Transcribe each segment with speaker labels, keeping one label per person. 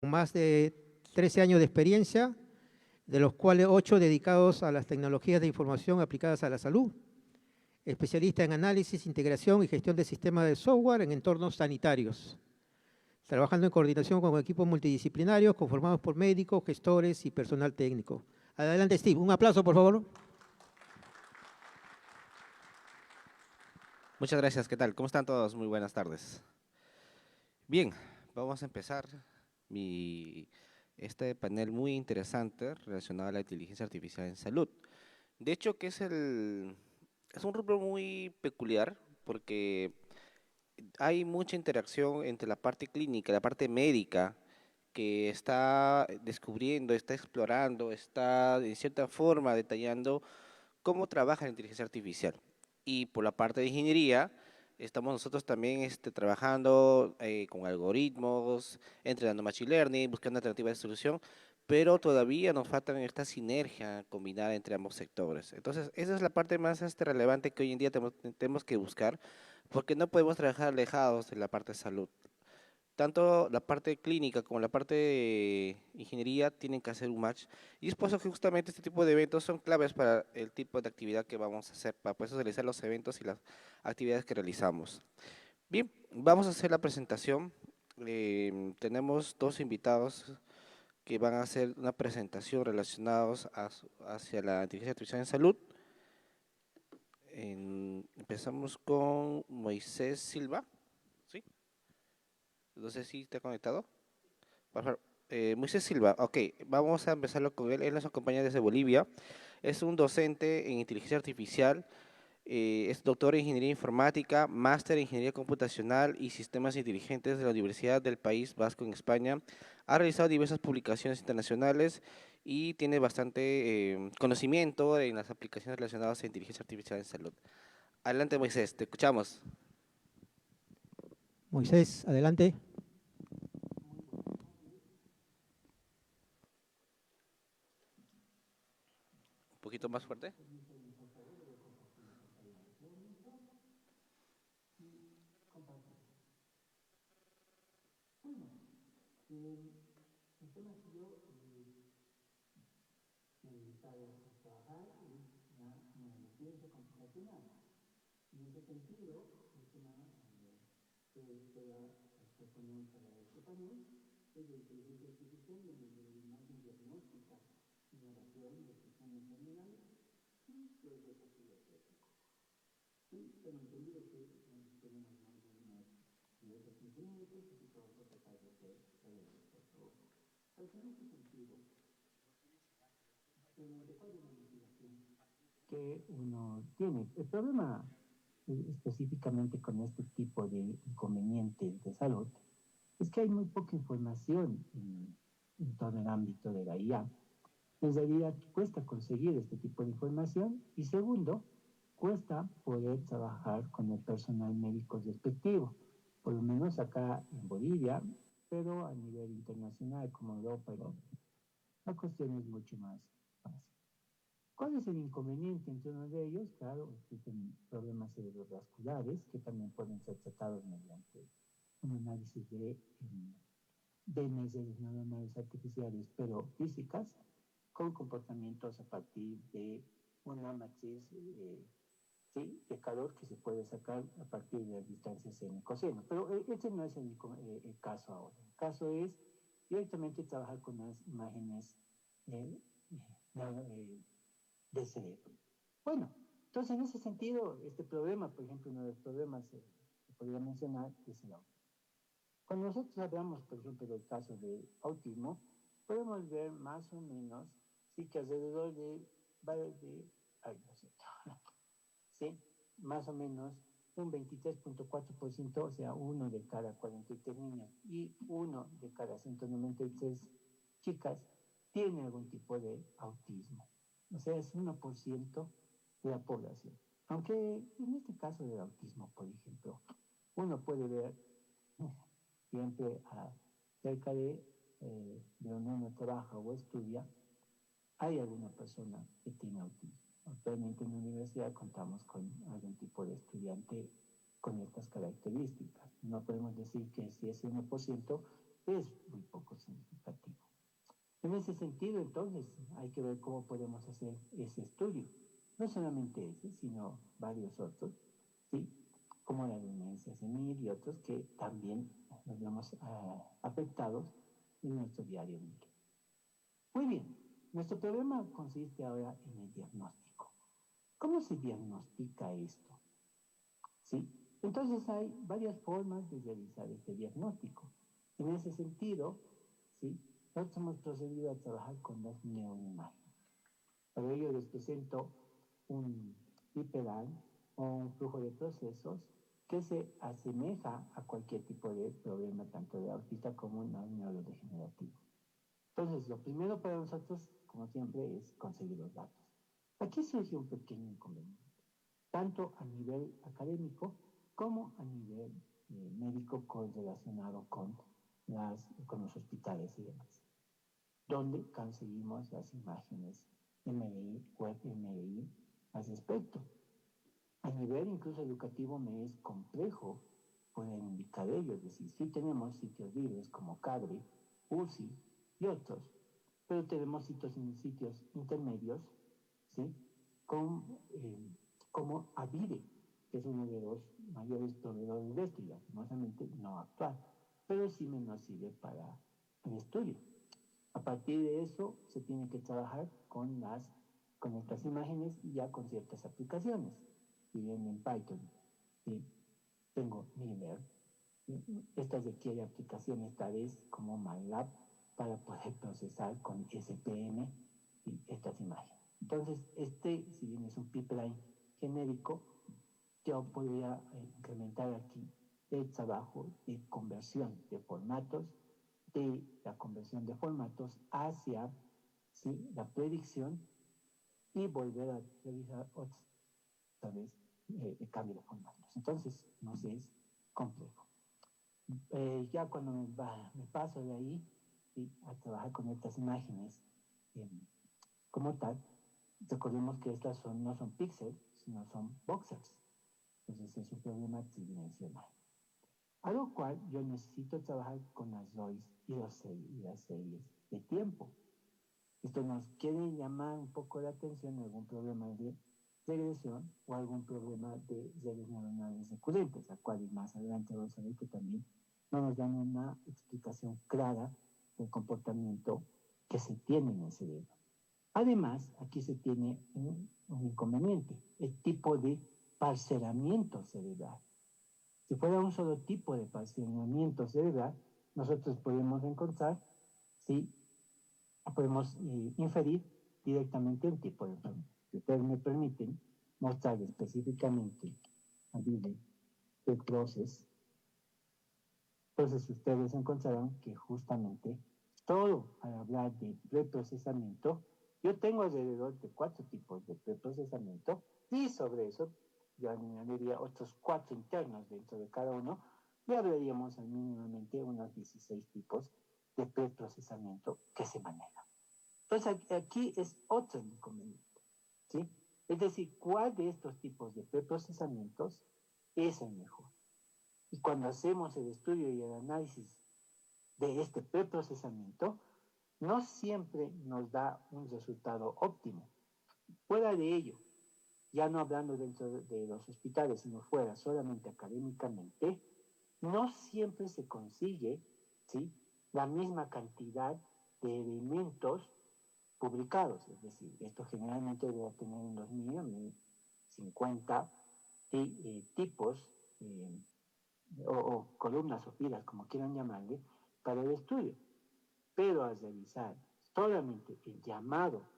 Speaker 1: con más de 13 años de experiencia, de los cuales 8 dedicados a las tecnologías de información aplicadas a la salud, especialista en análisis, integración y gestión de sistemas de software en entornos sanitarios, trabajando en coordinación con equipos multidisciplinarios conformados por médicos, gestores y personal técnico. Adelante, Steve. Un aplauso, por favor.
Speaker 2: Muchas gracias, ¿qué tal? ¿Cómo están todos? Muy buenas tardes. Bien, vamos a empezar este panel muy interesante relacionado a la inteligencia artificial en salud. De hecho, es un rubro muy peculiar porque hay mucha interacción entre la parte clínica, la parte médica, que está descubriendo, está explorando, está de cierta forma detallando cómo trabaja la inteligencia artificial. Y por la parte de ingeniería, estamos nosotros también trabajando con algoritmos, entrenando machine learning, buscando alternativas de solución, pero todavía nos falta esta sinergia combinada entre ambos sectores. Entonces, esa es la parte más relevante que hoy en día tenemos que buscar, porque no podemos trabajar alejados de la parte de salud. Tanto la parte clínica como la parte de ingeniería tienen que hacer un match. Y es por eso que justamente este tipo de eventos son claves para el tipo de actividad que vamos a hacer, para poder realizar los eventos y las actividades que realizamos. Bien, vamos a hacer la presentación. Tenemos dos invitados que van a hacer una presentación relacionados hacia la inteligencia artificial en salud. Empezamos con Moisés Silva, ¿sí? No sé si está conectado. Por favor, Moisés Silva, ok, vamos a empezarlo con él. Él nos acompaña desde Bolivia. Es un docente en inteligencia artificial, es doctor en ingeniería informática, máster en ingeniería computacional y sistemas inteligentes de la Universidad del País Vasco en España. Ha realizado diversas publicaciones internacionales y tiene bastante conocimiento en las aplicaciones relacionadas a inteligencia artificial en salud. Adelante, Moisés, te escuchamos.
Speaker 1: Moisés, adelante.
Speaker 2: Un poquito más fuerte.
Speaker 3: Que uno tiene. El problema específicamente con este tipo de inconvenientes de salud es que hay muy poca información en todo el ámbito de la IA. En realidad cuesta conseguir este tipo de información y segundo, cuesta poder trabajar con el personal médico respectivo, por lo menos acá en Bolivia, pero a nivel internacional como Europa, la cuestión es mucho más fácil. ¿Cuál es el inconveniente entre uno de ellos? Claro, existen problemas cerebrovasculares que también pueden ser tratados mediante un análisis de neuronales artificiales, pero físicas, con comportamientos a partir de una matriz ¿sí? de calor que se puede sacar a partir de las distancias en coseno. Pero este no es el caso ahora. El caso es directamente trabajar con las imágenes eh, eh, del cerebro. Bueno, entonces en ese sentido, este problema, por ejemplo, uno de los problemas que podría mencionar es el autismo. Cuando nosotros hablamos, por ejemplo, del caso de autismo, podemos ver más o menos, sí, que alrededor ay, no sé, sí, más o menos un 23.4%, o sea, uno de cada 43 niños y uno de cada 193 chicas tiene algún tipo de autismo. O sea, es 1% de la población. Aunque en este caso del autismo, por ejemplo, uno puede ver siempre cerca de donde uno trabaja o estudia, hay alguna persona que tiene autismo. Actualmente en la universidad contamos con algún tipo de estudiante con estas características. No podemos decir que si es 1% es muy poco significativo. En ese sentido, entonces, hay que ver cómo podemos hacer ese estudio. No solamente ese, sino varios otros, ¿sí? Como la demencia senil y otros que también nos vemos afectados en nuestro diario vivir. Muy bien, nuestro problema consiste ahora en el diagnóstico. ¿Cómo se diagnostica esto? ¿Sí? Entonces hay varias formas de realizar este diagnóstico. En ese sentido, ¿sí? Nosotros hemos procedido a trabajar con las neuroimágenes. Para ello les presento un pipeline o un flujo de procesos que se asemeja a cualquier tipo de problema, tanto de autista como un neurodegenerativo. Entonces, lo primero para nosotros, como siempre, es conseguir los datos. Aquí surge un pequeño inconveniente, tanto a nivel académico como a nivel médico relacionado con los hospitales y demás, donde conseguimos las imágenes MRI, web MRI al respecto. A nivel incluso educativo me es complejo poder indicar ello, es decir, sí tenemos sitios libres como CADRE, UCI y otros, pero tenemos sitios intermedios, ¿sí? Como AVIDE, que es uno de los mayores proveedores de esto, y lastimosamente no actual, pero sí nos sirve para el estudio. A partir de eso se tiene que trabajar con estas imágenes y ya con ciertas aplicaciones. Si bien en Python, ¿sí? Tengo Miller, esta requiere aplicaciones tales como MATLAB para poder procesar con SPM y estas imágenes. Entonces, si bien es un pipeline genérico, yo podría incrementar aquí el trabajo de conversión de formatos, de la conversión de formatos hacia, ¿sí?, la predicción y volver a realizar otra vez el cambio de formatos. Entonces, no sé, es complejo. Ya cuando me paso de ahí, ¿sí?, a trabajar con estas imágenes como tal, recordemos que estas no son píxeles, sino son voxels. Entonces es un problema tridimensional. A lo cual yo necesito trabajar con las ROIs y las series de tiempo. Esto nos quiere llamar un poco la atención en algún problema de regresión o algún problema de redes neuronales recurrentes, a cual más adelante vamos a ver que también no nos dan una explicación clara del comportamiento que se tiene en el cerebro. Además, aquí se tiene un inconveniente, el tipo de parcelamiento cerebral. Si fuera un solo tipo de parcelamiento cerebral, nosotros podemos encontrar, ¿sí?, podemos inferir directamente un tipo de enfermedad. Si ustedes me permiten mostrar específicamente el proceso, entonces ustedes encontrarán que justamente todo al hablar de preprocesamiento, yo tengo alrededor de 4 tipos de preprocesamiento y sobre eso yo añadiría otros 4 internos dentro de cada uno y hablaríamos al mínimamente unos 16 tipos de preprocesamiento que se manejan. Entonces aquí es otro inconveniente, ¿sí? Es decir, ¿cuál de estos tipos de preprocesamientos es el mejor? Y cuando hacemos el estudio y el análisis de este preprocesamiento, no siempre nos da un resultado óptimo. Fuera de ello, ya no hablando dentro de los hospitales, sino fuera solamente académicamente, no siempre se consigue, ¿sí?, la misma cantidad de elementos publicados. Es decir, esto generalmente debe tener unos 1050 tipos o columnas o filas, como quieran llamarle, para el estudio. Pero al realizar solamente el llamado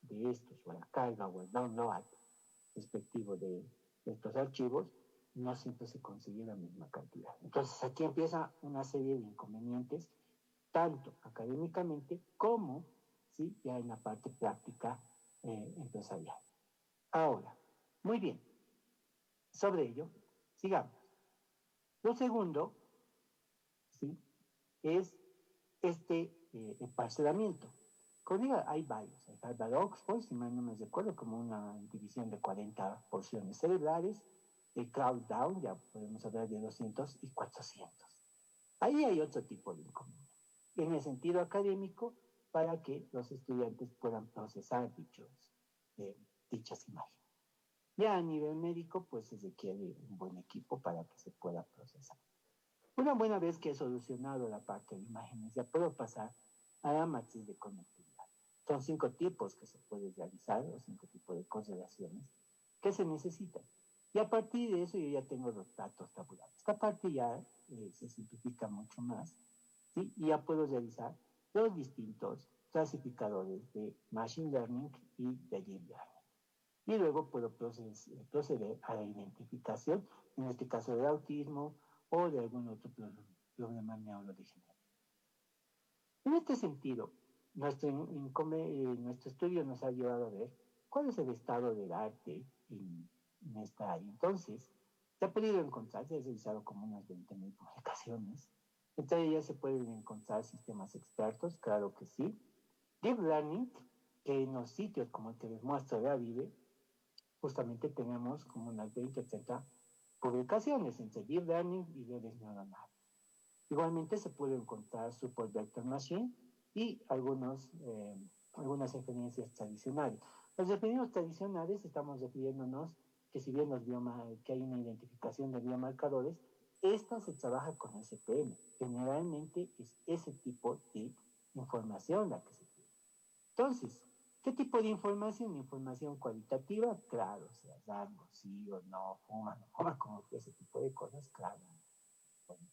Speaker 3: de estos, o la carga o el download respectivo de estos archivos, no siempre se consigue la misma cantidad. Entonces aquí empieza una serie de inconvenientes, tanto académicamente como, ¿sí?, ya en la parte práctica empresarial. Ahora, muy bien, sobre ello, sigamos. Lo segundo, ¿sí?, es el parcelamiento. Como digo, hay varios. Hay Harvard-Oxford, si mal no me recuerdo, como una división de 40 porciones cerebrales. El Crowd-Down, ya podemos hablar de 200 y 400. Ahí hay otro tipo de inconveniente. En el sentido académico, para que los estudiantes puedan procesar dichas imágenes. Ya a nivel médico, pues se requiere un buen equipo para que se pueda procesar. Una buena vez que he solucionado la parte de imágenes, ya puedo pasar a la matriz de conectividad. Son 5 tipos que se pueden realizar, o 5 tipos de correlaciones que se necesitan. Y a partir de eso yo ya tengo los datos tabulares. Esta parte ya se simplifica mucho más, ¿sí? Y ya puedo realizar los distintos clasificadores de Machine Learning y de Deep Learning. Y luego puedo proceder a la identificación, en este caso del autismo o de algún otro problema neurodegenerativo. En este sentido, nuestro estudio nos ha llevado a ver cuál es el estado del arte en esta área. Entonces, se ha podido encontrar, se ha realizado como unas 20.000 publicaciones. Entre ellas se pueden encontrar sistemas expertos, claro que sí. Deep Learning, que en los sitios como el que les muestro de Avive, justamente tenemos como unas 20 o 30 publicaciones entre Deep Learning y redes neuronales. Igualmente se puede encontrar Support Vector Machine y algunas referencias tradicionales. Las referencias tradicionales estamos refiriéndonos que si bien que hay una identificación de biomarcadores, esta se trabaja con SPM. Generalmente es ese tipo de información la que se tiene. Entonces, ¿qué tipo de información? Información cualitativa, claro, o sea, rango, sí o no, fuma, no fuma, como ese tipo de cosas, claro. Bueno,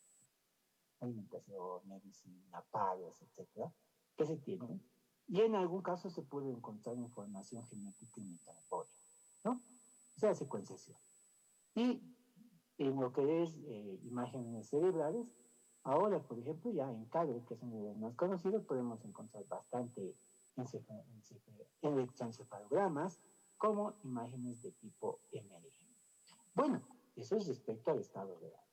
Speaker 3: alimentación, medicina, pagos, etcétera, que se tienen. Y en algún caso se puede encontrar información genética y metabólica, ¿no? O sea, secuenciación. Y en lo que es imágenes cerebrales, ahora, por ejemplo, ya en CADE, que es uno de los más conocidos, podemos encontrar bastante electroencefalogramas como imágenes de tipo MRI. Bueno, eso es respecto al estado real.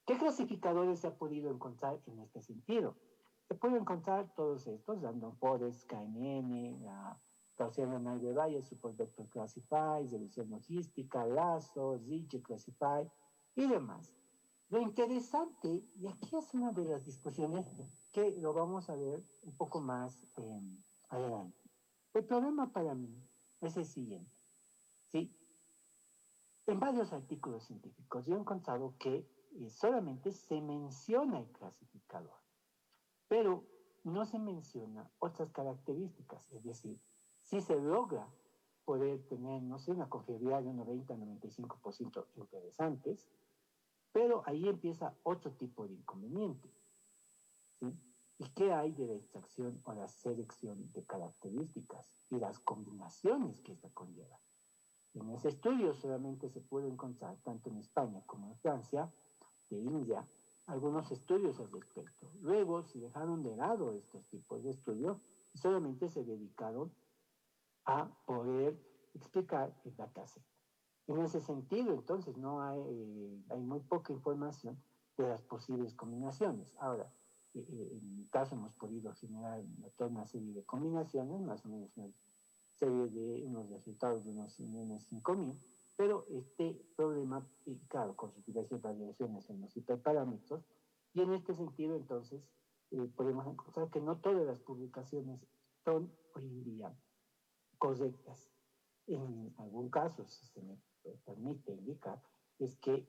Speaker 3: ¿Qué clasificadores se ha podido encontrar en este sentido? Se pueden encontrar todos estos, Random Forest, KNN, la Gaussian Renal de Valle, Support Vector Classify, Revisión Logística, Lazo, Zig Classify y demás. Lo interesante, y aquí es una de las discusiones que lo vamos a ver un poco más adelante. El problema para mí es el siguiente, ¿sí? En varios artículos científicos yo he encontrado que solamente se menciona el clasificador, pero no se menciona otras características, es decir, si se logra poder tener, no sé, una confiabilidad de un 90-95% interesantes, pero ahí empieza otro tipo de inconveniente, ¿sí? ¿Y qué hay de la extracción o la selección de características y las combinaciones que esta conlleva? En ese estudio solamente se puede encontrar, tanto en España como en Francia, de India, algunos estudios al respecto. Luego se dejaron de lado estos tipos de estudios y solamente se dedicaron a poder explicar el dataset. En ese sentido, entonces, no hay muy poca información de las posibles combinaciones. Ahora, en mi caso hemos podido generar toda una serie de combinaciones, más o menos una serie de unos resultados de unos 5.000, pero este problema, y claro, con sus diversas variaciones en los hiperparámetros, y en este sentido, entonces, podemos encontrar que no todas las publicaciones son hoy en día correctas. En algún caso, si se me permite indicar, es que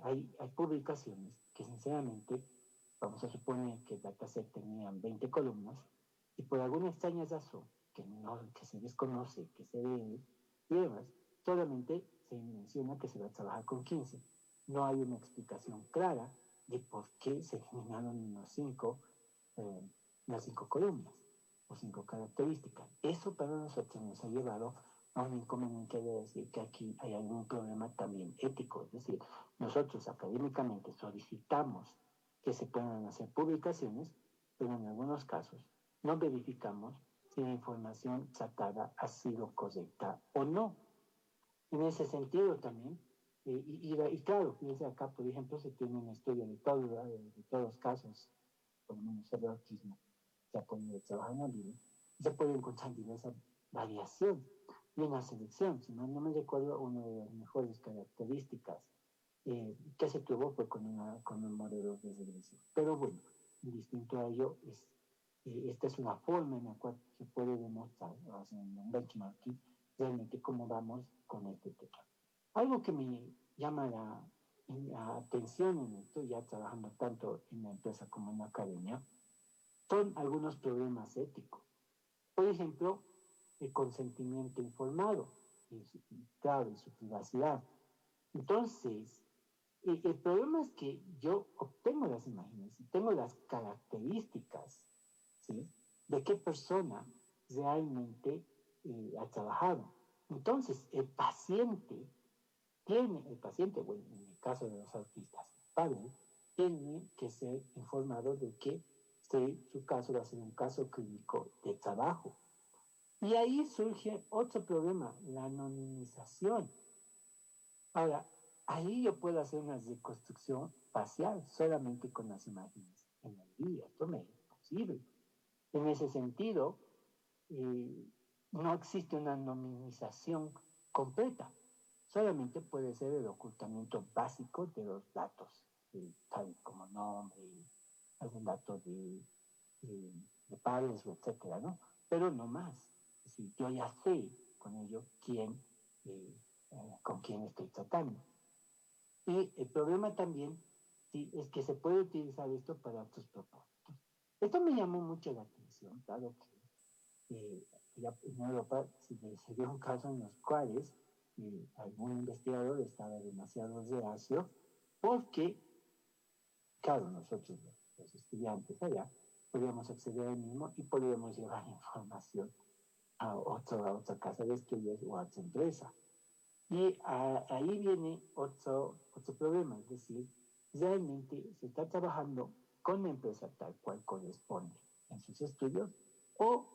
Speaker 3: hay publicaciones que sinceramente, vamos a suponer que el dataset tenían 20 columnas y por alguna extraña razón que se desconoce, que se ve y demás, solamente se menciona que se va a trabajar con 15. No hay una explicación clara de por qué se eliminaron las cinco columnas o 5 características. Eso para nosotros nos ha llevado a un inconveniente de decir que aquí hay algún problema también ético. Es decir, nosotros académicamente solicitamos que se puedan hacer publicaciones, pero en algunos casos no verificamos si la información sacada ha sido correcta o no. En ese sentido también, y claro, fíjense acá, por ejemplo, se tiene un estudio de todos los casos, por lo menos el autismo, se ha podido trabajar en la vida, y se puede encontrar diversa variación y una selección. Si mal no me recuerdo, una de las mejores características que se tuvo fue con un modelo de regresión. Pero bueno, distinto a ello es esta es una forma en la cual se puede demostrar, haciendo un benchmarking, realmente cómo vamos con este tema. Algo que me llama la atención en esto, ya trabajando tanto en la empresa como en la academia, son algunos problemas éticos. Por ejemplo, el consentimiento informado, claro, y su privacidad. Entonces, el problema es que yo obtengo las imágenes y tengo las características, ¿sí?, de qué persona realmente ha trabajado. Entonces, el paciente, bueno, en el caso de los autistas, el padre, tiene que ser informado de que su caso va a ser un caso clínico de trabajo. Y ahí surge otro problema, la anonimización. Ahora, ahí yo puedo hacer una reconstrucción facial solamente con las imágenes en el día. Esto me es posible. En ese sentido, no existe una anonimización completa. Solamente puede ser el ocultamiento básico de los datos, tal como nombre, algún dato de padres, etcétera, ¿no? Pero no más. Es decir, yo ya sé con ello con quién estoy tratando. Y el problema también, sí, es que se puede utilizar esto para otros propósitos. Esto me llamó mucho la atención, dado que en Europa se dio un caso en los cuales algún investigador estaba demasiado reacio porque, claro, nosotros los estudiantes allá podíamos acceder al mismo y podíamos llevar información a otra casa de estudios o a otra empresa. Y ahí viene otro problema, es decir, realmente se está trabajando con la empresa tal cual corresponde en sus estudios o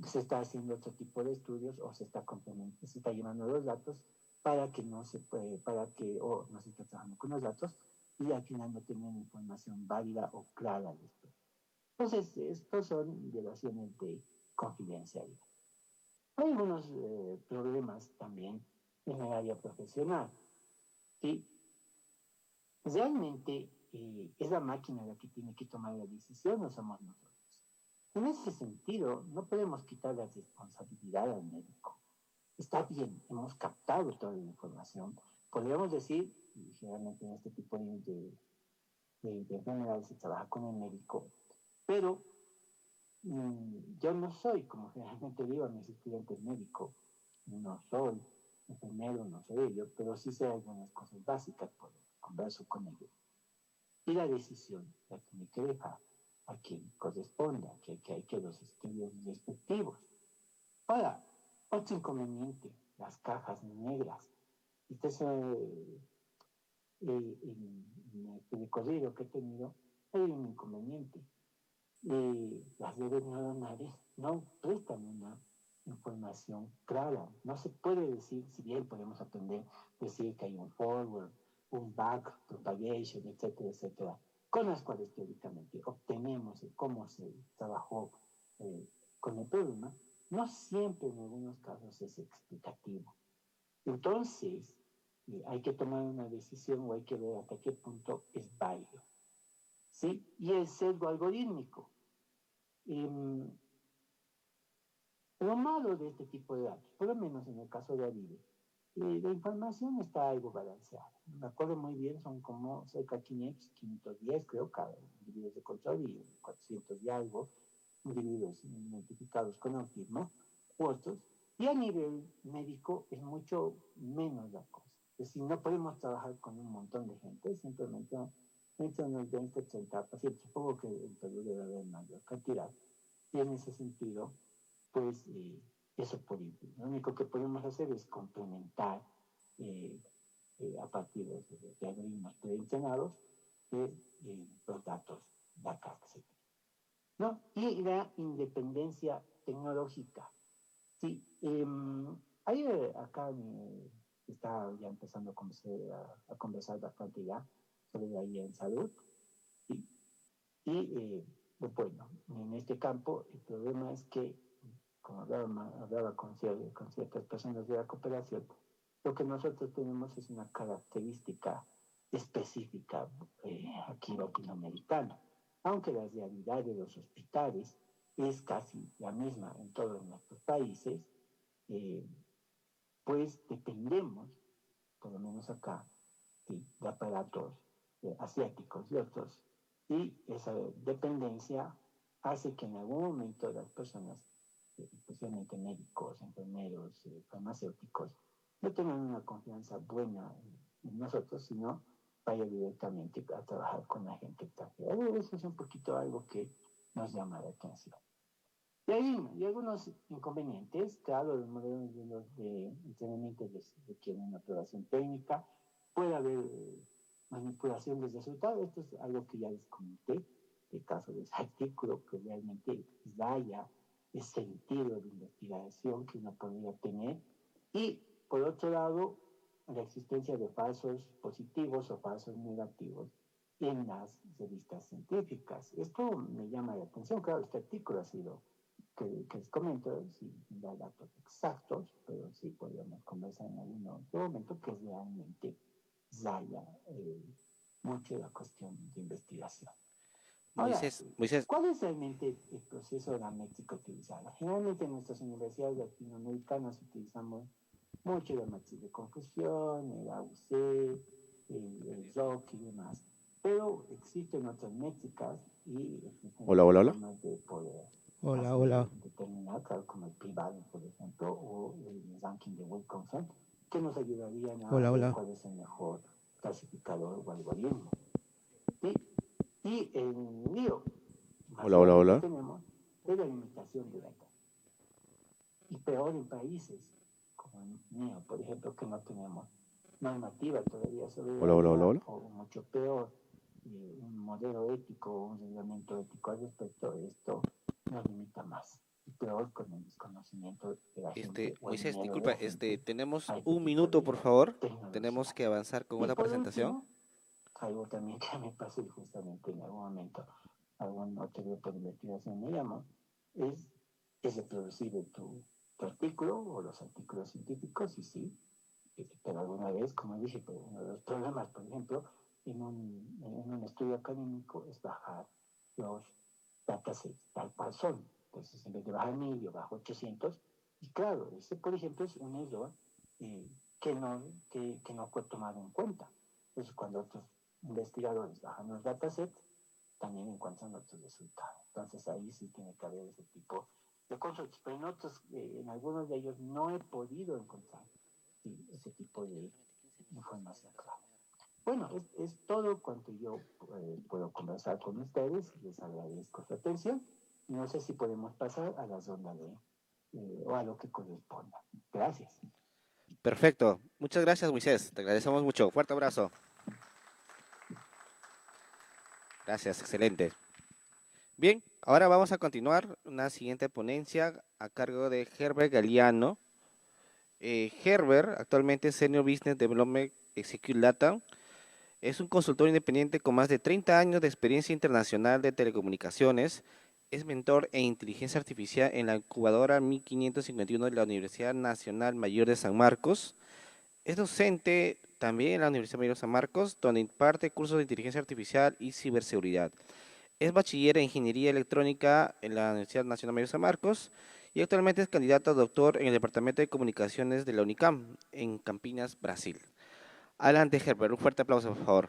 Speaker 3: se está haciendo otro tipo de estudios o se está llevando los datos para que no se puede, o no se está trabajando con los datos y al final no tienen información válida o clara de esto. Entonces, estos son violaciones de confidencialidad. Hay algunos problemas también en el área profesional. ¿Sí? Realmente es la máquina la que tiene que tomar la decisión, no somos nosotros. En ese sentido, no podemos quitar la responsabilidad al médico. Está bien, hemos captado toda la información. Podríamos decir, y generalmente en este tipo de enfermedades se trabaja con el médico, pero yo no soy, como generalmente digo a mis estudiantes médicos, no soy enfermero, no soy ello, pero sí sé algunas cosas básicas, converso con ellos. Y la decisión la tiene que dejar a quien corresponda, que hay que los estudios respectivos. Ahora, otro inconveniente, las cajas negras. Este es en el recorrido que he tenido, hay un inconveniente. Las redes neuronales no prestan una información clara. No se puede decir, si bien podemos aprender, decir que hay un forward, un back propagation, etcétera, etcétera, con las cuales teóricamente obtenemos cómo se trabajó con el problema, no siempre en algunos casos es explicativo. Entonces, hay que tomar una decisión o hay que ver hasta qué punto es válido. ¿Sí? Y el sesgo algorítmico. Lo malo de este tipo de datos, por lo menos en el caso de Avive, la información está algo balanceada. Me acuerdo muy bien, son como cerca de 510, creo, cada individuos de control y 400 y algo individuos identificados con autismo, u otros. Y a nivel médico es mucho menos la cosa. Es decir, no podemos trabajar con un montón de gente, simplemente entre unos 20, 30 pacientes. Supongo que en Perú debe haber mayor cantidad. Y en ese sentido, pues eso por lo único que podemos hacer es complementar a partir de algoritmos preentrenados los datos de acá que se tienen, ¿no? Y la independencia tecnológica. Sí, acá está ya empezando a conversar bastante ya sobre la IA en salud. ¿Sí? Y bueno, en este campo el problema es que como hablaba con ciertas personas de la cooperación, lo que nosotros tenemos es una característica específica aquí latinoamericana. aunque la realidad de los hospitales es casi la misma en todos nuestros países, pues dependemos, por lo menos acá, de aparatos asiáticos y otros, y esa dependencia hace que en algún momento las personas, especialmente médicos, enfermeros, farmacéuticos, no tengan una confianza buena en nosotros, sino vaya directamente a trabajar con la gente extranjera. Eso es un poquito algo que nos llama la atención. Y ahí hay algunos inconvenientes, claro, los modelos de entrenamiento requieren una aprobación técnica, puede haber manipulación de resultados, esto es algo que ya les comenté, el caso de ese artículo que realmente vaya ese sentido de investigación que uno podría tener, y por otro lado, la existencia de falsos positivos o falsos negativos en las revistas científicas. Esto me llama la atención, claro, este artículo ha sido que les comento, sin dar datos exactos, pero sí podríamos conversar en algún otro momento, que realmente vaya mucho la cuestión de investigación. Ahora,
Speaker 2: Moisés,
Speaker 3: ¿cuál es realmente el proceso de la métrica utilizada? Generalmente en nuestras universidades latinoamericanas utilizamos mucho la matriz de confusión, el AUC, el ROC y demás, pero existen otras métricas y existen
Speaker 2: hola, hola, hola.
Speaker 3: formas de poder
Speaker 1: Hola.
Speaker 3: determinar, claro, como el privado, por ejemplo, o el ranking de Wilkinson, que nos ayudarían a ver cuál es el mejor clasificador o algoritmo. Y el lío más grande que tenemos es la limitación de datos. Y peor en países como el mío, por ejemplo, que no tenemos normativa todavía sobre la o mucho peor, un modelo ético o un reglamento ético al respecto de esto nos limita más. Y peor con el desconocimiento de la gente.
Speaker 2: Moisés, disculpa, tenemos un minuto, por favor. Tenemos que avanzar con otra presentación.
Speaker 3: Último, algo también que me pasó justamente en algún momento, algún otro grupo de investigación me llamó, es reproducir tu artículo o los artículos científicos, y sí, pero alguna vez, como dije, uno de los problemas, por ejemplo, en un estudio académico es bajar los datasets tal cual son. Entonces, en vez de bajar 1000, yo bajo 800, y claro, ese, por ejemplo, es un error que no fue tomado en cuenta. Entonces, cuando otros investigadores bajan los datasets, también encuentran otros resultados. Entonces, ahí sí tiene que haber ese tipo de consultas. Pero en algunos de ellos no he podido encontrar ese tipo de información clara. Bueno, es todo cuanto yo puedo conversar con ustedes. Les agradezco su atención. No sé si podemos pasar a la ronda o a lo que corresponda. Gracias.
Speaker 2: Perfecto. Muchas gracias, Moisés. Te agradecemos mucho. Fuerte abrazo. Gracias, excelente. Bien, ahora vamos a continuar una siguiente ponencia a cargo de Herbert Galeano. Herbert, actualmente Senior Business Development Executive LATAM, es un consultor independiente con más de 30 años de experiencia internacional de telecomunicaciones. Es mentor en inteligencia artificial en la incubadora 1551 de la Universidad Nacional Mayor de San Marcos. Es docente también en la Universidad Mayor de San Marcos, donde imparte cursos de inteligencia artificial y ciberseguridad. Es bachiller en Ingeniería Electrónica en la Universidad Nacional Mayor de San Marcos y actualmente es candidato a doctor en el Departamento de Comunicaciones de la UNICAM, en Campinas, Brasil. Adelante, Herbert. Un fuerte aplauso, por favor.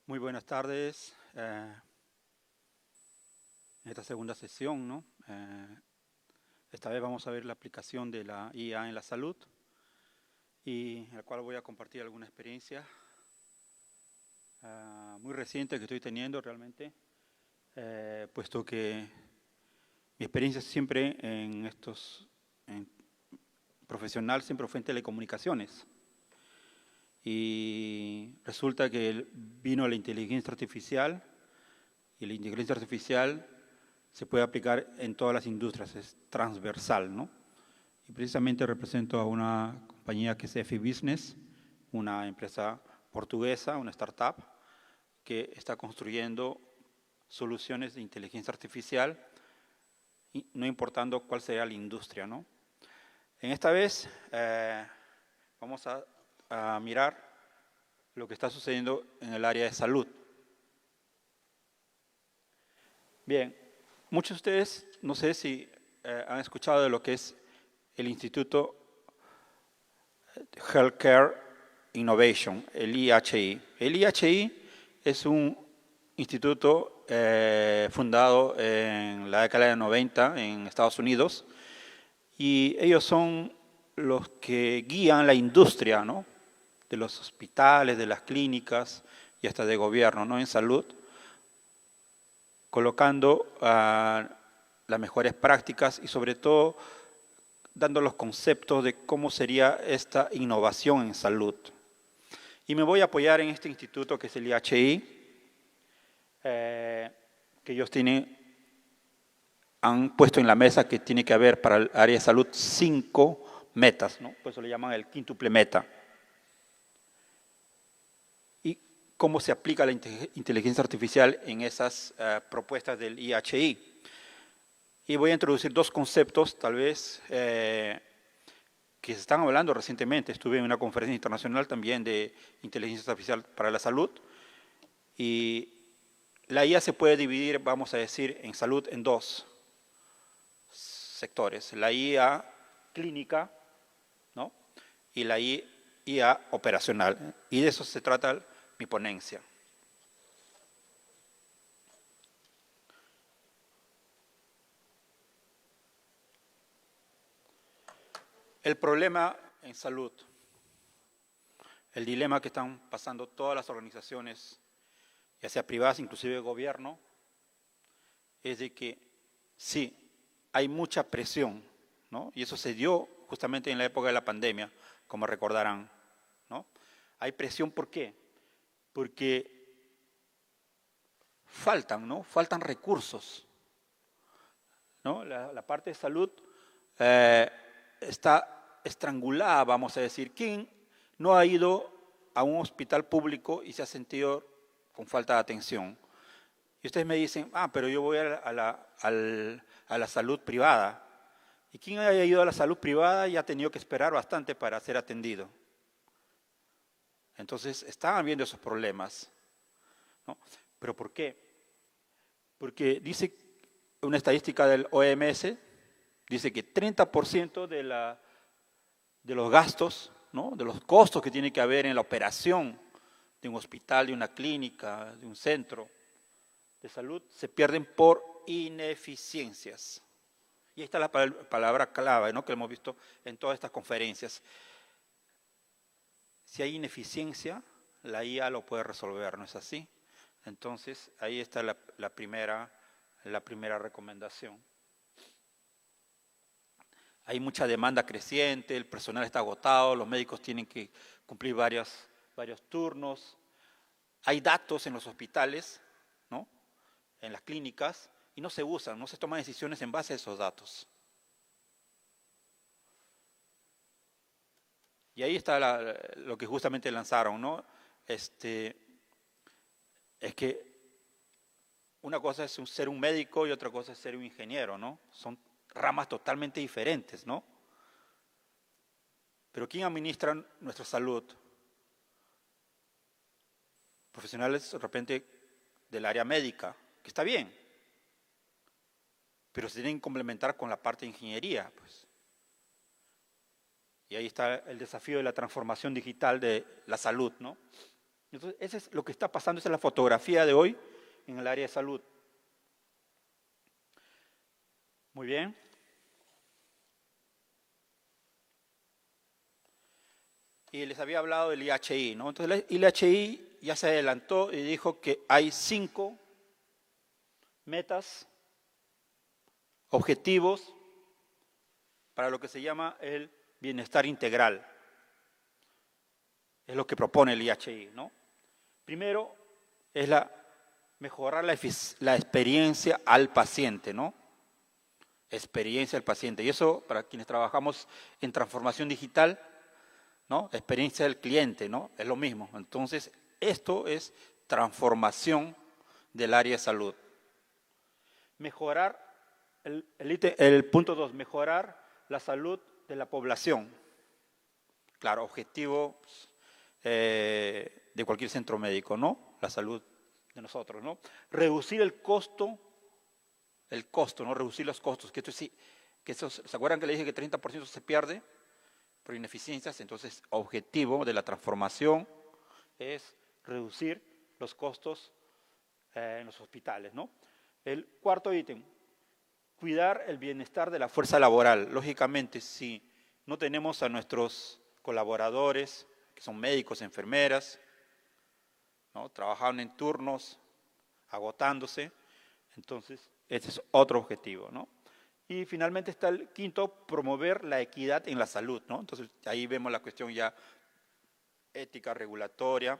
Speaker 4: Muy buenas tardes. En esta segunda sesión, ¿no? Esta vez vamos a ver la aplicación de la IA en la salud, y en la cual voy a compartir alguna experiencia muy reciente que estoy teniendo realmente, puesto que mi experiencia siempre profesional siempre fue en telecomunicaciones. Y resulta que vino la inteligencia artificial, y la inteligencia artificial se puede aplicar en todas las industrias, es transversal, ¿no? Y precisamente represento a una compañía que es EFI Business, una empresa portuguesa, una startup, que está construyendo soluciones de inteligencia artificial y no importando cuál sea la industria, ¿no? En esta vez vamos a mirar lo que está sucediendo en el área de salud. Bien, muchos de ustedes, no sé si han escuchado de lo que es el Instituto Healthcare Innovation, el IHI. El IHI es un instituto fundado en la década de 90 en Estados Unidos, y ellos son los que guían la industria, ¿no?, de los hospitales, de las clínicas y hasta de gobierno, ¿no?, en salud, colocando las mejores prácticas y sobre todo dando los conceptos de cómo sería esta innovación en salud. Y me voy a apoyar en este instituto que es el IHI, que ellos han puesto en la mesa que tiene que haber para el área de salud 5 metas, ¿no? Por eso le llaman el quíntuple meta. Y cómo se aplica la inteligencia artificial en esas propuestas del IHI. Y voy a introducir 2 conceptos, tal vez, que se están hablando recientemente. Estuve en una conferencia internacional también de inteligencia artificial para la salud. Y la IA se puede dividir, vamos a decir, en salud en 2 sectores. La IA clínica, ¿no?, y la IA operacional. Y de eso se trata mi ponencia. El problema en salud, el dilema que están pasando todas las organizaciones, ya sea privadas, inclusive el gobierno, es de que sí, hay mucha presión, ¿no? Y eso se dio justamente en la época de la pandemia, como recordarán, ¿no? Hay presión, ¿por qué? Porque faltan, ¿no? Faltan recursos, ¿no? La parte de salud está estrangulada, vamos a decir. ¿Quién no ha ido a un hospital público y se ha sentido con falta de atención? Y ustedes me dicen, pero yo voy a la salud privada. Y quien haya ido a la salud privada ya ha tenido que esperar bastante para ser atendido. Entonces, estaban viendo esos problemas, ¿no? ¿Pero por qué? Porque dice una estadística del OMS, dice que 30% de los gastos, ¿no?, de los costos que tiene que haber en la operación de un hospital, de una clínica, de un centro de salud, se pierden por ineficiencias. Y ahí está la palabra clave, ¿no?, que hemos visto en todas estas conferencias. Si hay ineficiencia, la IA lo puede resolver, ¿no es así? Entonces, ahí está la primera recomendación. Hay mucha demanda creciente, el personal está agotado, los médicos tienen que cumplir varios turnos. Hay datos en los hospitales, ¿no?, en las clínicas, y no se usan, no se toman decisiones en base a esos datos. Y ahí está lo que justamente lanzaron, ¿no? Es que una cosa es ser un médico y otra cosa es ser un ingeniero, ¿no? Son ramas totalmente diferentes, ¿no? Pero ¿quién administra nuestra salud? Profesionales de repente del área médica, que está bien, pero se tienen que complementar con la parte de ingeniería, pues. Y ahí está el desafío de la transformación digital de la salud, ¿no? Entonces, eso es lo que está pasando, esa es la fotografía de hoy en el área de salud. Muy bien. Y les había hablado del IHI, ¿no? Entonces, el IHI ya se adelantó y dijo que hay 5 metas, objetivos, para lo que se llama el bienestar integral. Es lo que propone el IHI, ¿no? Primero es mejorar la experiencia al paciente, ¿no? Experiencia al paciente. Y eso, para quienes trabajamos en transformación digital, ¿no?, experiencia del cliente, ¿no?, es lo mismo. Entonces, esto es transformación del área de salud. Mejorar el punto 2, mejorar la salud de la población. Claro, objetivo de cualquier centro médico, ¿no? La salud de nosotros, ¿no? Reducir el costo, ¿no? Reducir los costos, que esto sí, que eso, ¿se acuerdan que le dije que 30% se pierde por ineficiencias? Entonces, objetivo de la transformación es reducir los costos en los hospitales, ¿no? El cuarto ítem, cuidar el bienestar de la fuerza laboral. Lógicamente, si no tenemos a nuestros colaboradores, que son médicos, enfermeras, ¿no? Trabajando en turnos, agotándose, entonces ese es otro objetivo, ¿no? Y finalmente está el quinto, promover la equidad en la salud, ¿no? Entonces ahí vemos la cuestión ya ética, regulatoria,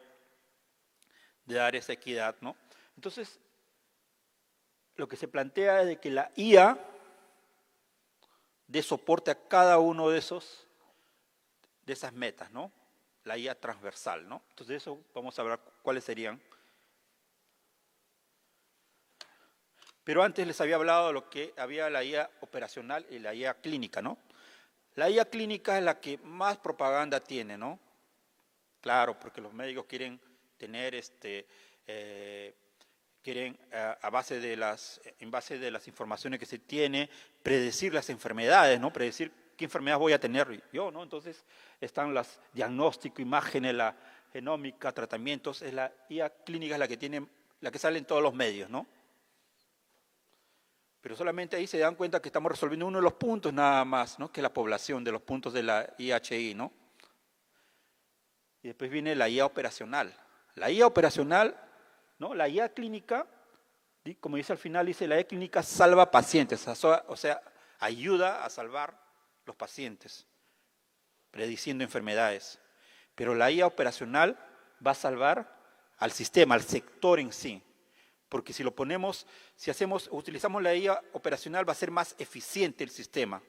Speaker 4: de dar esa equidad, ¿no? Entonces, lo que se plantea es de que la IA dé soporte a cada uno de esas metas, ¿no? La IA transversal, ¿no? Entonces, eso vamos a ver cuáles serían. Pero antes les había hablado de lo que había la IA operacional y la IA clínica, ¿no? La IA clínica es la que más propaganda tiene, ¿no? Claro, porque los médicos quieren tener en base de las informaciones que se tiene, predecir las enfermedades, ¿no? Predecir qué enfermedad voy a tener yo, ¿no? Entonces están los diagnósticos, imágenes, la genómica, tratamientos, es la IA clínica es la que sale en todos los medios, ¿no? Pero solamente ahí se dan cuenta que estamos resolviendo uno de los puntos nada más, ¿no? Que es la población de los puntos de la IHI, ¿no? Y después viene la IA operacional. La IA operacional, ¿no? La IA clínica, como dice al final, dice la IA clínica salva pacientes, o sea, ayuda a salvar los pacientes, prediciendo enfermedades. Pero la IA operacional va a salvar al sistema, al sector en sí. Porque si utilizamos la IA operacional, va a ser más eficiente el sistema, va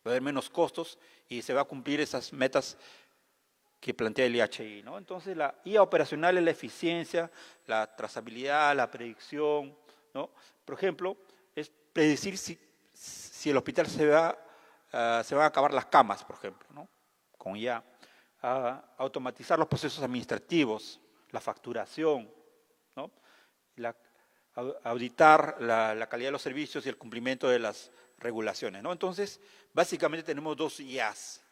Speaker 4: a haber menos costos y se va a cumplir esas metas que plantea el IHI, ¿no? Entonces la IA operacional es la eficiencia, la trazabilidad, la predicción, ¿no? Por ejemplo, es predecir si el hospital se van a acabar las camas, por ejemplo, ¿no? Con IA. Automatizar los procesos administrativos, la facturación, ¿no? Auditar la calidad de los servicios y el cumplimiento de las regulaciones, ¿no? Entonces, básicamente tenemos dos IAs,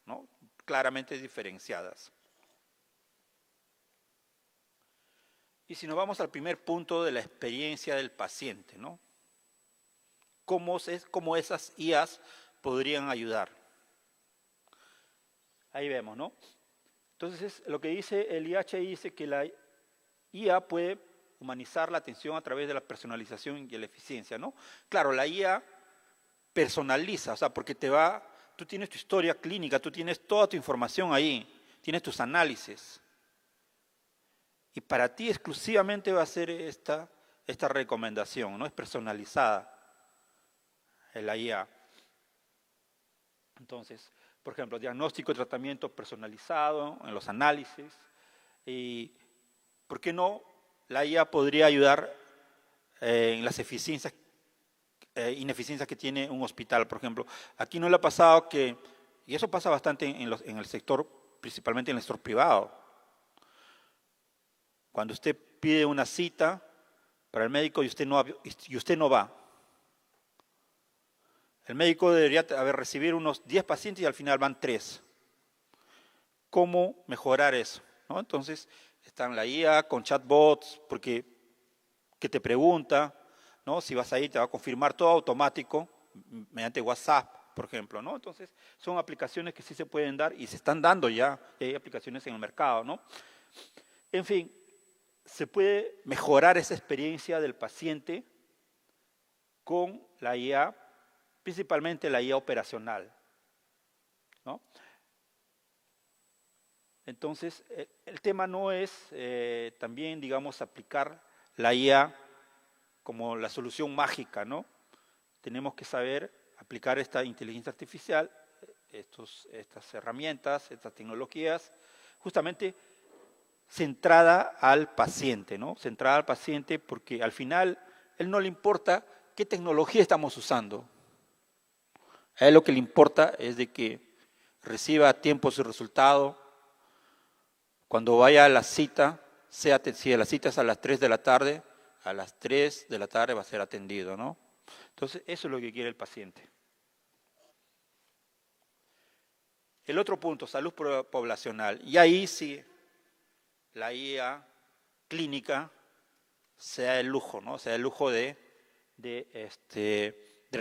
Speaker 4: ¿no? Claramente diferenciadas. Y si nos vamos al primer punto de la experiencia del paciente, ¿no? ¿Cómo esas IAs podrían ayudar? Ahí vemos, ¿no? Entonces, lo que dice el IHI dice que la IA puede humanizar la atención a través de la personalización y la eficiencia, ¿no? Claro, la IA personaliza, o sea, porque tú tienes tu historia clínica, tú tienes toda tu información ahí, tienes tus análisis. Y para ti exclusivamente va a ser esta recomendación, ¿no? Es personalizada la IA. Entonces, por ejemplo, diagnóstico y tratamiento personalizado en los análisis. Y, ¿por qué no? La IA podría ayudar en las ineficiencias que tiene un hospital, por ejemplo. Aquí no le ha pasado y eso pasa bastante en el sector, principalmente en el sector privado. Cuando usted pide una cita para el médico y usted no va. El médico debería recibir unos 10 pacientes y al final van 3. ¿Cómo mejorar eso? ¿No? Entonces, está en la IA con chatbots, que te pregunta, ¿no? Si vas ahí te va a confirmar todo automático mediante WhatsApp, por ejemplo, ¿no? Entonces, son aplicaciones que sí se pueden dar y se están dando ya, hay aplicaciones en el mercado, ¿no? En fin, se puede mejorar esa experiencia del paciente con la IA, principalmente la IA operacional, ¿no? Entonces, el tema no es también, digamos, aplicar la IA como la solución mágica, ¿no? Tenemos que saber aplicar esta inteligencia artificial, estas herramientas, estas tecnologías, justamente centrada al paciente, ¿no? Centrada al paciente porque al final él no le importa ¿qué tecnología estamos usando? A él lo que le importa es de que reciba a tiempo su resultado. Cuando vaya a la cita, si la cita es a las 3 de la tarde, a las 3 de la tarde va a ser atendido, ¿no? Entonces, eso es lo que quiere el paciente. El otro punto, salud poblacional. Y ahí sí, la IA clínica se da el lujo, ¿no? Se da el lujo de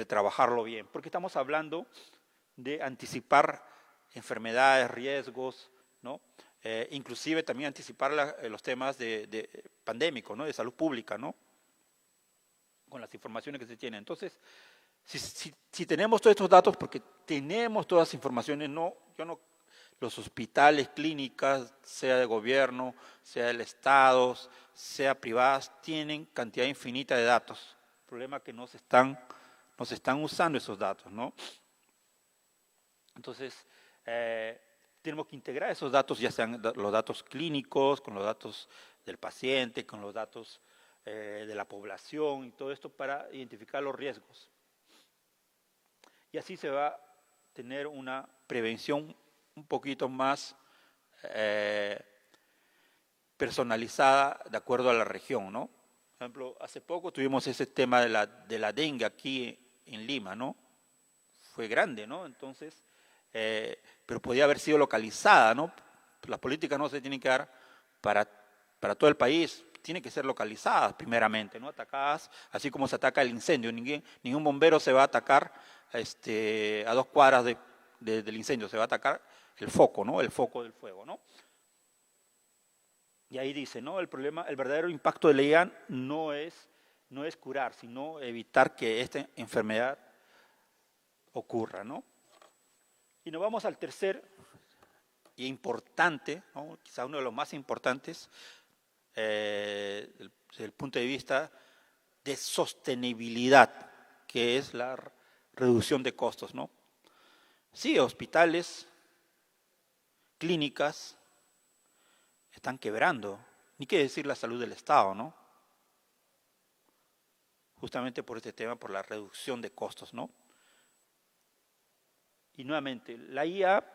Speaker 4: trabajarlo bien. Porque estamos hablando de anticipar enfermedades, riesgos, ¿no? Inclusive también anticipar los temas de pandémicos, ¿no? De salud pública, ¿no? Con las informaciones que se tienen. Entonces, si tenemos todos estos datos, porque tenemos todas las informaciones, los hospitales, clínicas, sea de gobierno, sea del Estado, sea privadas, tienen cantidad infinita de datos. El problema es que no se están usando esos datos, ¿no? Entonces, tenemos que integrar esos datos, ya sean los datos clínicos, con los datos del paciente, con los datos de la población y todo esto para identificar los riesgos. Y así se va a tener una prevención un poquito más personalizada de acuerdo a la región, ¿no? Por ejemplo, hace poco tuvimos ese tema de la dengue aquí en Lima, ¿no? Fue grande, ¿no? Entonces, pero podía haber sido localizada, ¿no? Las políticas no se tienen que dar para todo el país, tienen que ser localizadas primeramente, ¿no? Atacadas, así como se ataca el incendio. Ningún bombero se va a atacar a 2 cuadras del incendio, se va a atacar el foco, ¿no? El foco del fuego, ¿no? Y ahí dice, ¿no? El verdadero impacto de la IA no es curar, sino evitar que esta enfermedad ocurra, ¿no? Y nos vamos al tercer y importante, ¿no? Quizá uno de los más importantes, desde el punto de vista de sostenibilidad, que es la reducción de costos, ¿no? Sí, hospitales, clínicas, están quebrando, ni qué decir la salud del Estado, ¿no? Justamente por este tema, por la reducción de costos, ¿no? Y nuevamente, la IA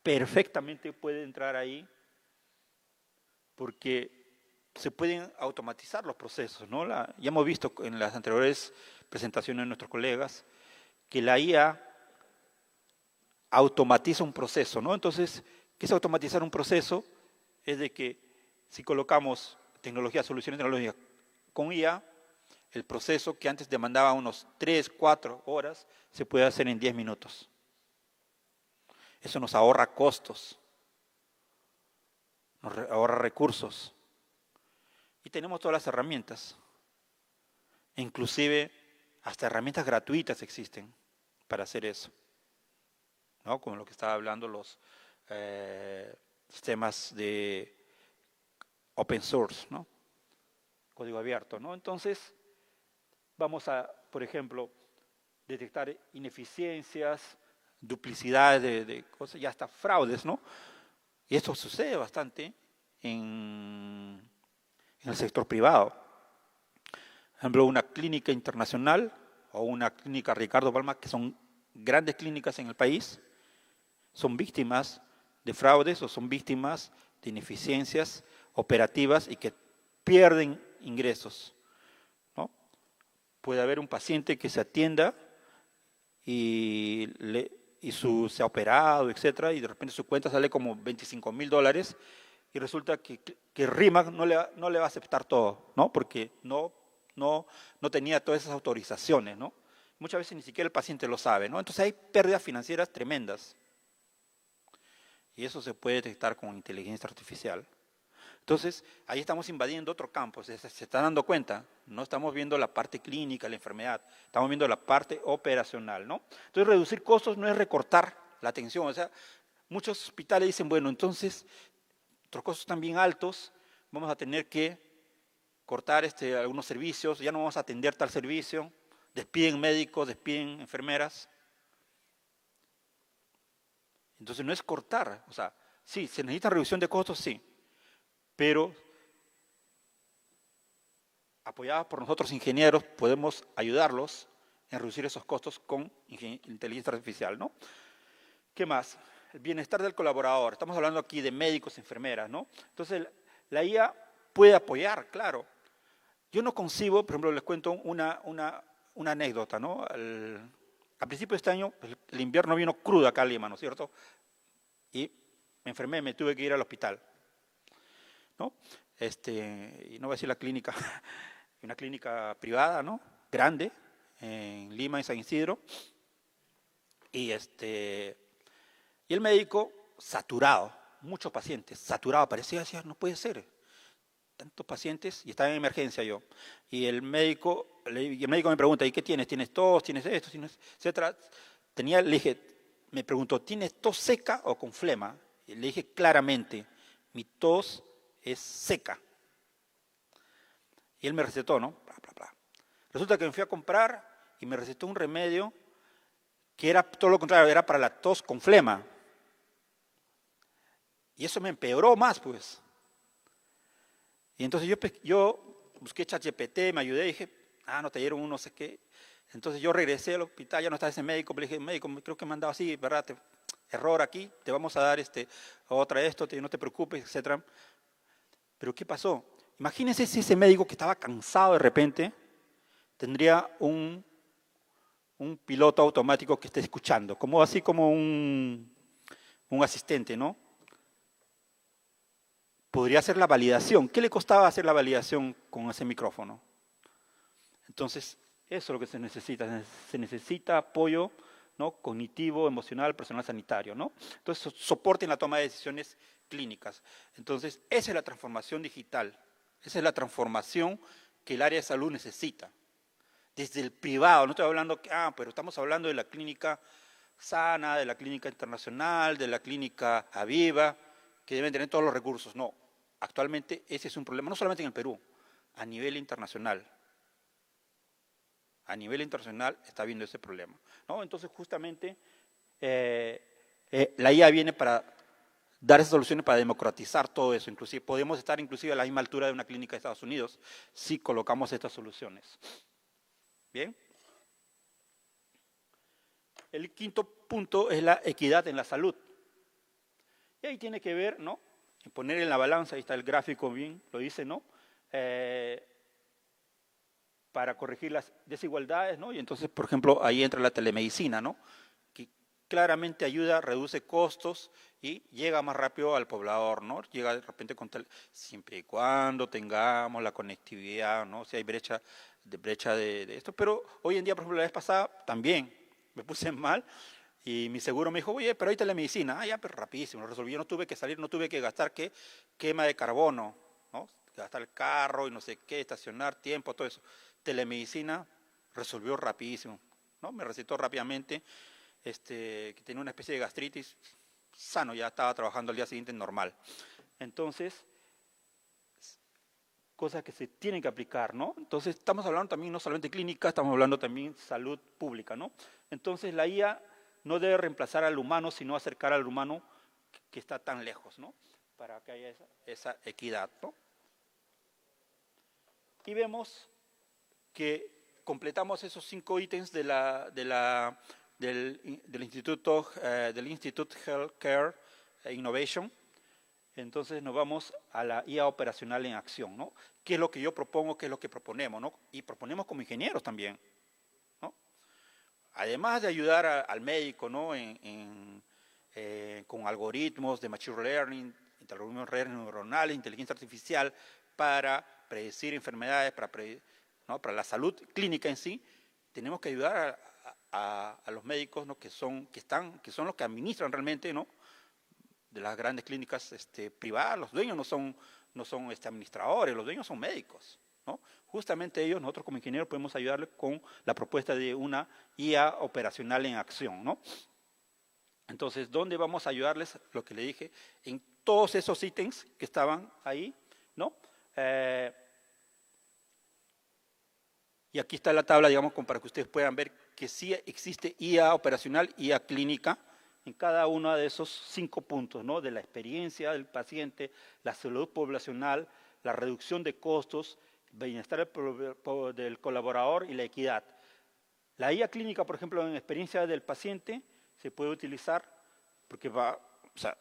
Speaker 4: perfectamente puede entrar ahí porque se pueden automatizar los procesos, ¿no? Ya hemos visto en las anteriores presentaciones de nuestros colegas que la IA automatiza un proceso, ¿no? Entonces, ¿qué es automatizar un proceso? Es de que si colocamos soluciones tecnológicas con IA, el proceso que antes demandaba unos 3, 4 horas, se puede hacer en 10 minutos. Eso nos ahorra costos, nos ahorra recursos. Y tenemos todas las herramientas. Inclusive, hasta herramientas gratuitas existen para hacer eso, ¿no? Como lo que estaba hablando los sistemas de open source, ¿no? Código abierto, ¿no? Entonces, vamos a, por ejemplo, detectar ineficiencias, duplicidades de cosas y hasta fraudes, ¿no? Y esto sucede bastante en el sector privado. Por ejemplo, una clínica internacional o una clínica Ricardo Palma, que son grandes clínicas en el país, son víctimas de fraudes o son víctimas de ineficiencias operativas y que pierden ingresos, ¿no? Puede haber un paciente que se atienda y se ha operado, etcétera, y de repente su cuenta sale como $25,000 y resulta que RIMAC no le va a aceptar todo, ¿no? Porque no tenía todas esas autorizaciones, ¿no? Muchas veces ni siquiera el paciente lo sabe, ¿no? Entonces hay pérdidas financieras tremendas. Y eso se puede detectar con inteligencia artificial. Entonces, ahí estamos invadiendo otro campo, se está dando cuenta, no estamos viendo la parte clínica, la enfermedad, estamos viendo la parte operacional, ¿no? Entonces, reducir costos no es recortar la atención, o sea, muchos hospitales dicen, bueno, entonces, nuestros costos están bien altos, vamos a tener que cortar algunos servicios, ya no vamos a atender tal servicio, despiden médicos, despiden enfermeras. Entonces, no es cortar, o sea, sí, se necesita reducción de costos, sí. Pero apoyados por nosotros ingenieros, podemos ayudarlos en reducir esos costos con inteligencia artificial, ¿no? ¿Qué más? El bienestar del colaborador. Estamos hablando aquí de médicos, enfermeras, ¿no? Entonces, la IA puede apoyar, claro. Yo no concibo, por ejemplo, les cuento una anécdota, ¿no? A principios de este año, el invierno vino crudo acá en Lima, ¿no es cierto? Y me enfermé, me tuve que ir al hospital, ¿no? Y no voy a decir la clínica, una clínica privada, ¿no? Grande, en Lima, en San Isidro. Y el médico, saturado, muchos pacientes, saturado, parecía, decía, no puede ser, tantos pacientes, y estaba en emergencia yo. Y el médico me pregunta, ¿y qué tienes? ¿Tienes tos? ¿Tienes esto? ¿Tienes etcétera? Le dije, me preguntó, ¿tienes tos seca o con flema? Y le dije claramente, mi tos es seca. Y él me recetó, ¿no? Bla, bla, bla. Resulta que me fui a comprar y me recetó un remedio que era todo lo contrario, era para la tos con flema. Y eso me empeoró más, pues. Y entonces yo busqué ChatGPT, me ayudé, y dije, no te dieron un no sé qué. Entonces yo regresé al hospital, ya no estaba ese médico, le dije, médico, creo que me han dado así, ¿verdad? Error aquí, te vamos a dar otra esto, no te preocupes, etcétera. Pero ¿qué pasó? Imagínense si ese médico que estaba cansado de repente tendría un piloto automático que esté escuchando, así como un asistente, ¿no? Podría hacer la validación. ¿Qué le costaba hacer la validación con ese micrófono? Entonces, eso es lo que se necesita. Se necesita apoyo, ¿no? Cognitivo, emocional, personal sanitario, ¿no? Entonces, soporte en la toma de decisiones clínicas. Entonces, esa es la transformación digital. Esa es la transformación que el área de salud necesita. Desde el privado, no estoy hablando, pero estamos hablando de la clínica Sana, de la clínica internacional, de la clínica Aviva, que deben tener todos los recursos. No, actualmente ese es un problema, no solamente en el Perú, a nivel internacional. A nivel internacional está habiendo ese problema, ¿no? Entonces, justamente, la IA viene para dar esas soluciones para democratizar todo eso. Inclusive, podemos estar inclusive a la misma altura de una clínica de Estados Unidos si colocamos estas soluciones. Bien. El quinto punto es la equidad en la salud. Y ahí tiene que ver, ¿no? En poner en la balanza, ahí está el gráfico bien, lo dice, ¿no? Para corregir las desigualdades, ¿no? Y entonces, por ejemplo, ahí entra la telemedicina, ¿no? Que claramente ayuda, reduce costos y llega más rápido al poblador, ¿no? Llega de repente siempre y cuando tengamos la conectividad, ¿no? Si hay brecha de esto. Pero hoy en día, por ejemplo, la vez pasada también me puse mal y mi seguro me dijo, oye, pero hay telemedicina. Ya, pero rapidísimo, lo resolví. Yo no tuve que salir, no tuve que gastar quema de carbono, ¿no? Gastar el carro y no sé qué, estacionar, tiempo, todo eso. Telemedicina resolvió rapidísimo, ¿no? Me recetó rápidamente, que tenía una especie de gastritis, sano, ya estaba trabajando al día siguiente normal. Entonces, cosas que se tienen que aplicar, ¿no? Entonces, estamos hablando también no solamente clínica, estamos hablando también salud pública, ¿no? Entonces, la IA no debe reemplazar al humano, sino acercar al humano que está tan lejos, ¿no? Para que haya esa equidad, ¿no? Y vemos que completamos esos 5 ítems del Instituto Healthcare Innovation. Entonces nos vamos a la IA operacional en acción, ¿no? ¿Qué es lo que yo propongo? ¿Qué es lo que proponemos, ¿no? Y proponemos como ingenieros también, ¿no? Además de ayudar al médico, ¿no? Con algoritmos de machine learning, algoritmos neuronales, inteligencia artificial, para predecir enfermedades, ¿no? Para la salud clínica en sí, tenemos que ayudar a los médicos, ¿no? que son los que administran realmente, ¿no? De las grandes clínicas privadas. Los dueños no son administradores, los dueños son médicos, ¿no? Justamente ellos, nosotros como ingenieros podemos ayudarles con la propuesta de una IA operacional en acción, ¿no? Entonces, ¿dónde vamos a ayudarles? Lo que le dije, en todos esos ítems que estaban ahí, ¿no? Y aquí está la tabla, digamos, para que ustedes puedan ver que sí existe IA operacional, IA clínica, en cada uno de esos 5 puntos, ¿no? De la experiencia del paciente, la salud poblacional, la reducción de costos, bienestar del colaborador y la equidad. La guía clínica, por ejemplo, en experiencia del paciente, se puede utilizar porque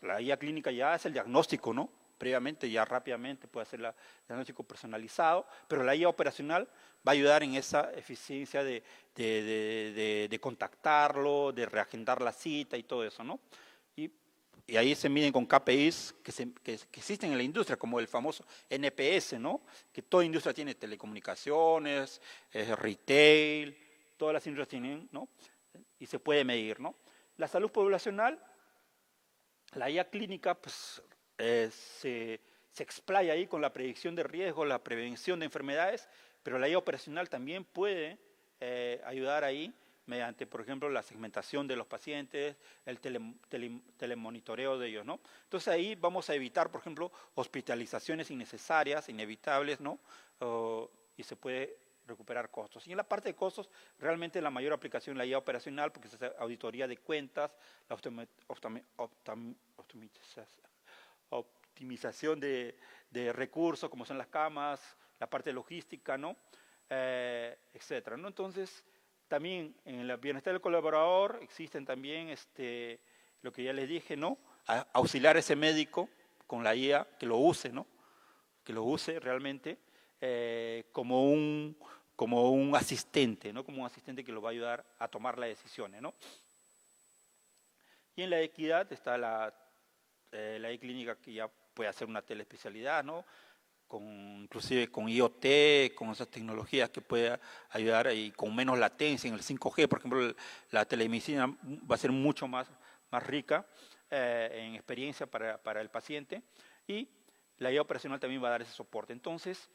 Speaker 4: la guía clínica ya es el diagnóstico, ¿no? Previamente, ya rápidamente puede hacer el diagnóstico personalizado, pero la guía operacional va a ayudar en esa eficiencia de contactarlo, de reagendar la cita y todo eso, ¿no? Y ahí se miden con KPIs que existen en la industria, como el famoso NPS, ¿no? Que toda industria tiene, telecomunicaciones, retail, todas las industrias tienen, ¿no? Y se puede medir, ¿no? La salud poblacional, la guía clínica, pues, se explaya ahí con la predicción de riesgos, la prevención de enfermedades, pero la guía operacional también puede ayudar ahí mediante, por ejemplo, la segmentación de los pacientes, el telemonitoreo de ellos, ¿no? Entonces ahí vamos a evitar, por ejemplo, hospitalizaciones innecesarias, inevitables, ¿no? Y se puede recuperar costos. Y en la parte de costos, realmente la mayor aplicación es la guía operacional, porque se hace auditoría de cuentas, la optimización de recursos, como son las camas, la parte logística, ¿no? Etcétera, ¿no? Entonces, también en el bienestar del colaborador existen también lo que ya les dije, ¿no? Auxiliar a ese médico con la guía, que lo use, ¿no? Que lo use realmente como un asistente, ¿no? Como un asistente que lo va a ayudar a tomar las decisiones, ¿no? Y en la equidad está la e-clínica, que ya puede hacer una teleespecialidad, ¿no? Inclusive con IoT, con esas tecnologías que puede ayudar y con menos latencia en el 5G, por ejemplo, la telemedicina va a ser mucho más rica en experiencia para el paciente, y la guía operacional también va a dar ese soporte. Entonces,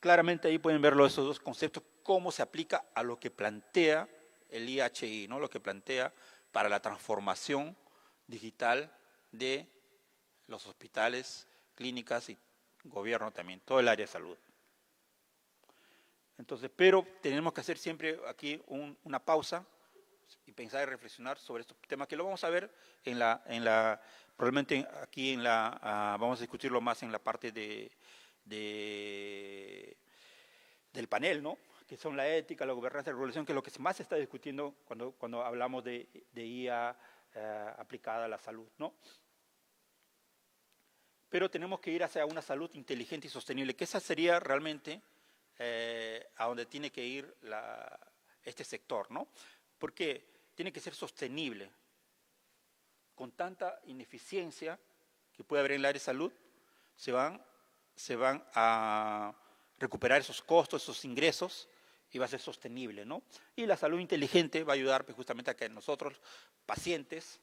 Speaker 4: claramente ahí pueden verlo esos dos conceptos, cómo se aplica a lo que plantea el IHI, ¿no? Lo que plantea para la transformación digital de los hospitales, clínicas y gobierno también, todo el área de salud. Entonces, pero tenemos que hacer siempre aquí una pausa y pensar y reflexionar sobre estos temas, que lo vamos a ver probablemente aquí vamos a discutirlo más en la parte del panel, ¿no? Que son la ética, la gobernanza y la regulación, que es lo que más se está discutiendo cuando hablamos de IA aplicada a la salud, ¿no? Pero tenemos que ir hacia una salud inteligente y sostenible, que esa sería realmente a donde tiene que ir este sector, ¿no? Porque tiene que ser sostenible. Con tanta ineficiencia que puede haber en el área de salud, se van a recuperar esos costos, esos ingresos, y va a ser sostenible, ¿no? Y la salud inteligente va a ayudar pues, justamente a que nosotros, pacientes,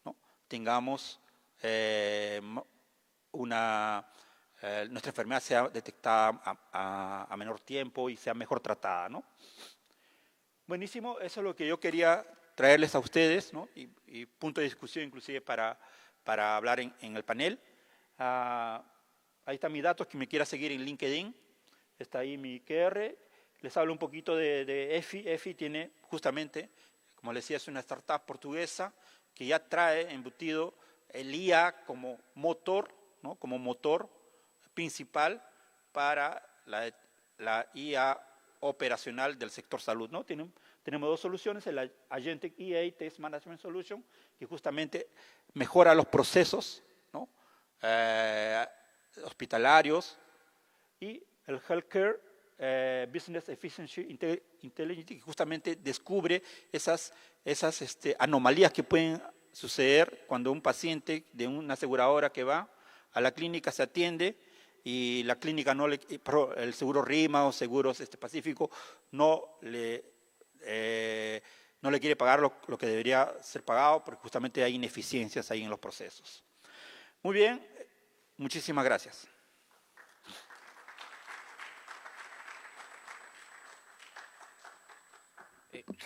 Speaker 4: ¿no? tengamos nuestra enfermedad sea detectada a menor tiempo y sea mejor tratada, ¿no? Buenísimo, eso es lo que yo quería traerles a ustedes, ¿no? y punto de discusión inclusive para hablar en el panel. Ahí están mis datos, quien me quiera seguir en LinkedIn, está ahí mi QR. Les hablo un poquito de EFI. EFI tiene justamente, como les decía, es una startup portuguesa que ya trae embutido el IA como motor, ¿no? Como motor principal para la IA operacional del sector salud, ¿no? Tenemos dos soluciones, el Agentic EA Test Management Solution, que justamente mejora los procesos, ¿no? Hospitalarios, y el Healthcare Business Efficiency Intelligence, que justamente descubre esas anomalías que pueden suceder cuando un paciente de una aseguradora que va a la clínica se atiende y la clínica el seguro RIMA o seguros Pacífico no le quiere pagar lo que debería ser pagado, porque justamente hay ineficiencias ahí en los procesos. Muy bien, muchísimas gracias.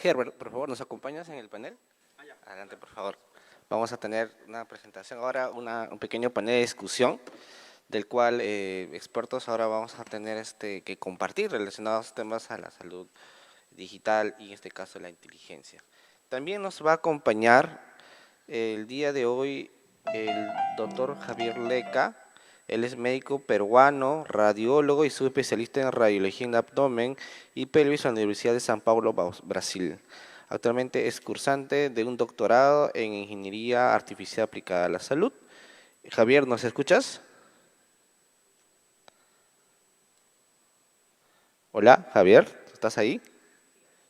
Speaker 2: Herbert, por favor, ¿nos acompañas en el panel? Adelante, por favor. Vamos a tener una presentación ahora, un pequeño panel de discusión, del cual expertos ahora vamos a tener que compartir relacionados temas a la salud digital y en este caso la inteligencia. También nos va a acompañar el día de hoy el doctor Javier Leca. Él es médico peruano, radiólogo y subespecialista en radiología en abdomen y pelvis en la Universidad de San Paulo, Brasil. Actualmente es cursante de un doctorado en Ingeniería Artificial Aplicada a la Salud. Javier, ¿nos escuchas? Hola, Javier, ¿estás ahí?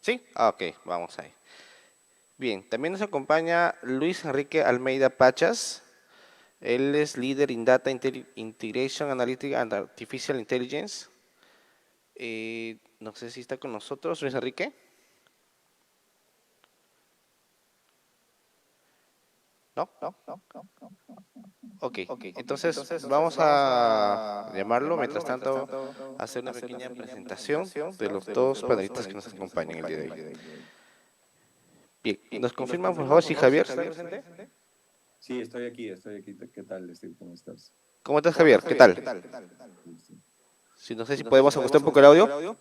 Speaker 2: Sí, ok, vamos ahí. Bien, también nos acompaña Luis Enrique Almeida Pachas. Él es líder en Data Integration Analytics and Artificial Intelligence. No sé si está con nosotros, Luis Enrique. ¿No? Ok, entonces vamos a llamarlo, mientras tanto, a hacer una pequeña presentación de los dos panelistas que nos acompañan el día de hoy. Bien, ¿nos confirman por favor si Javier está presente?
Speaker 5: Sí, estoy aquí. ¿Qué tal, Steve? ¿Cómo estás?
Speaker 2: ¿Cómo estás, Javier? ¿Qué tal? Si no sé si podemos ajustar un poco el audio.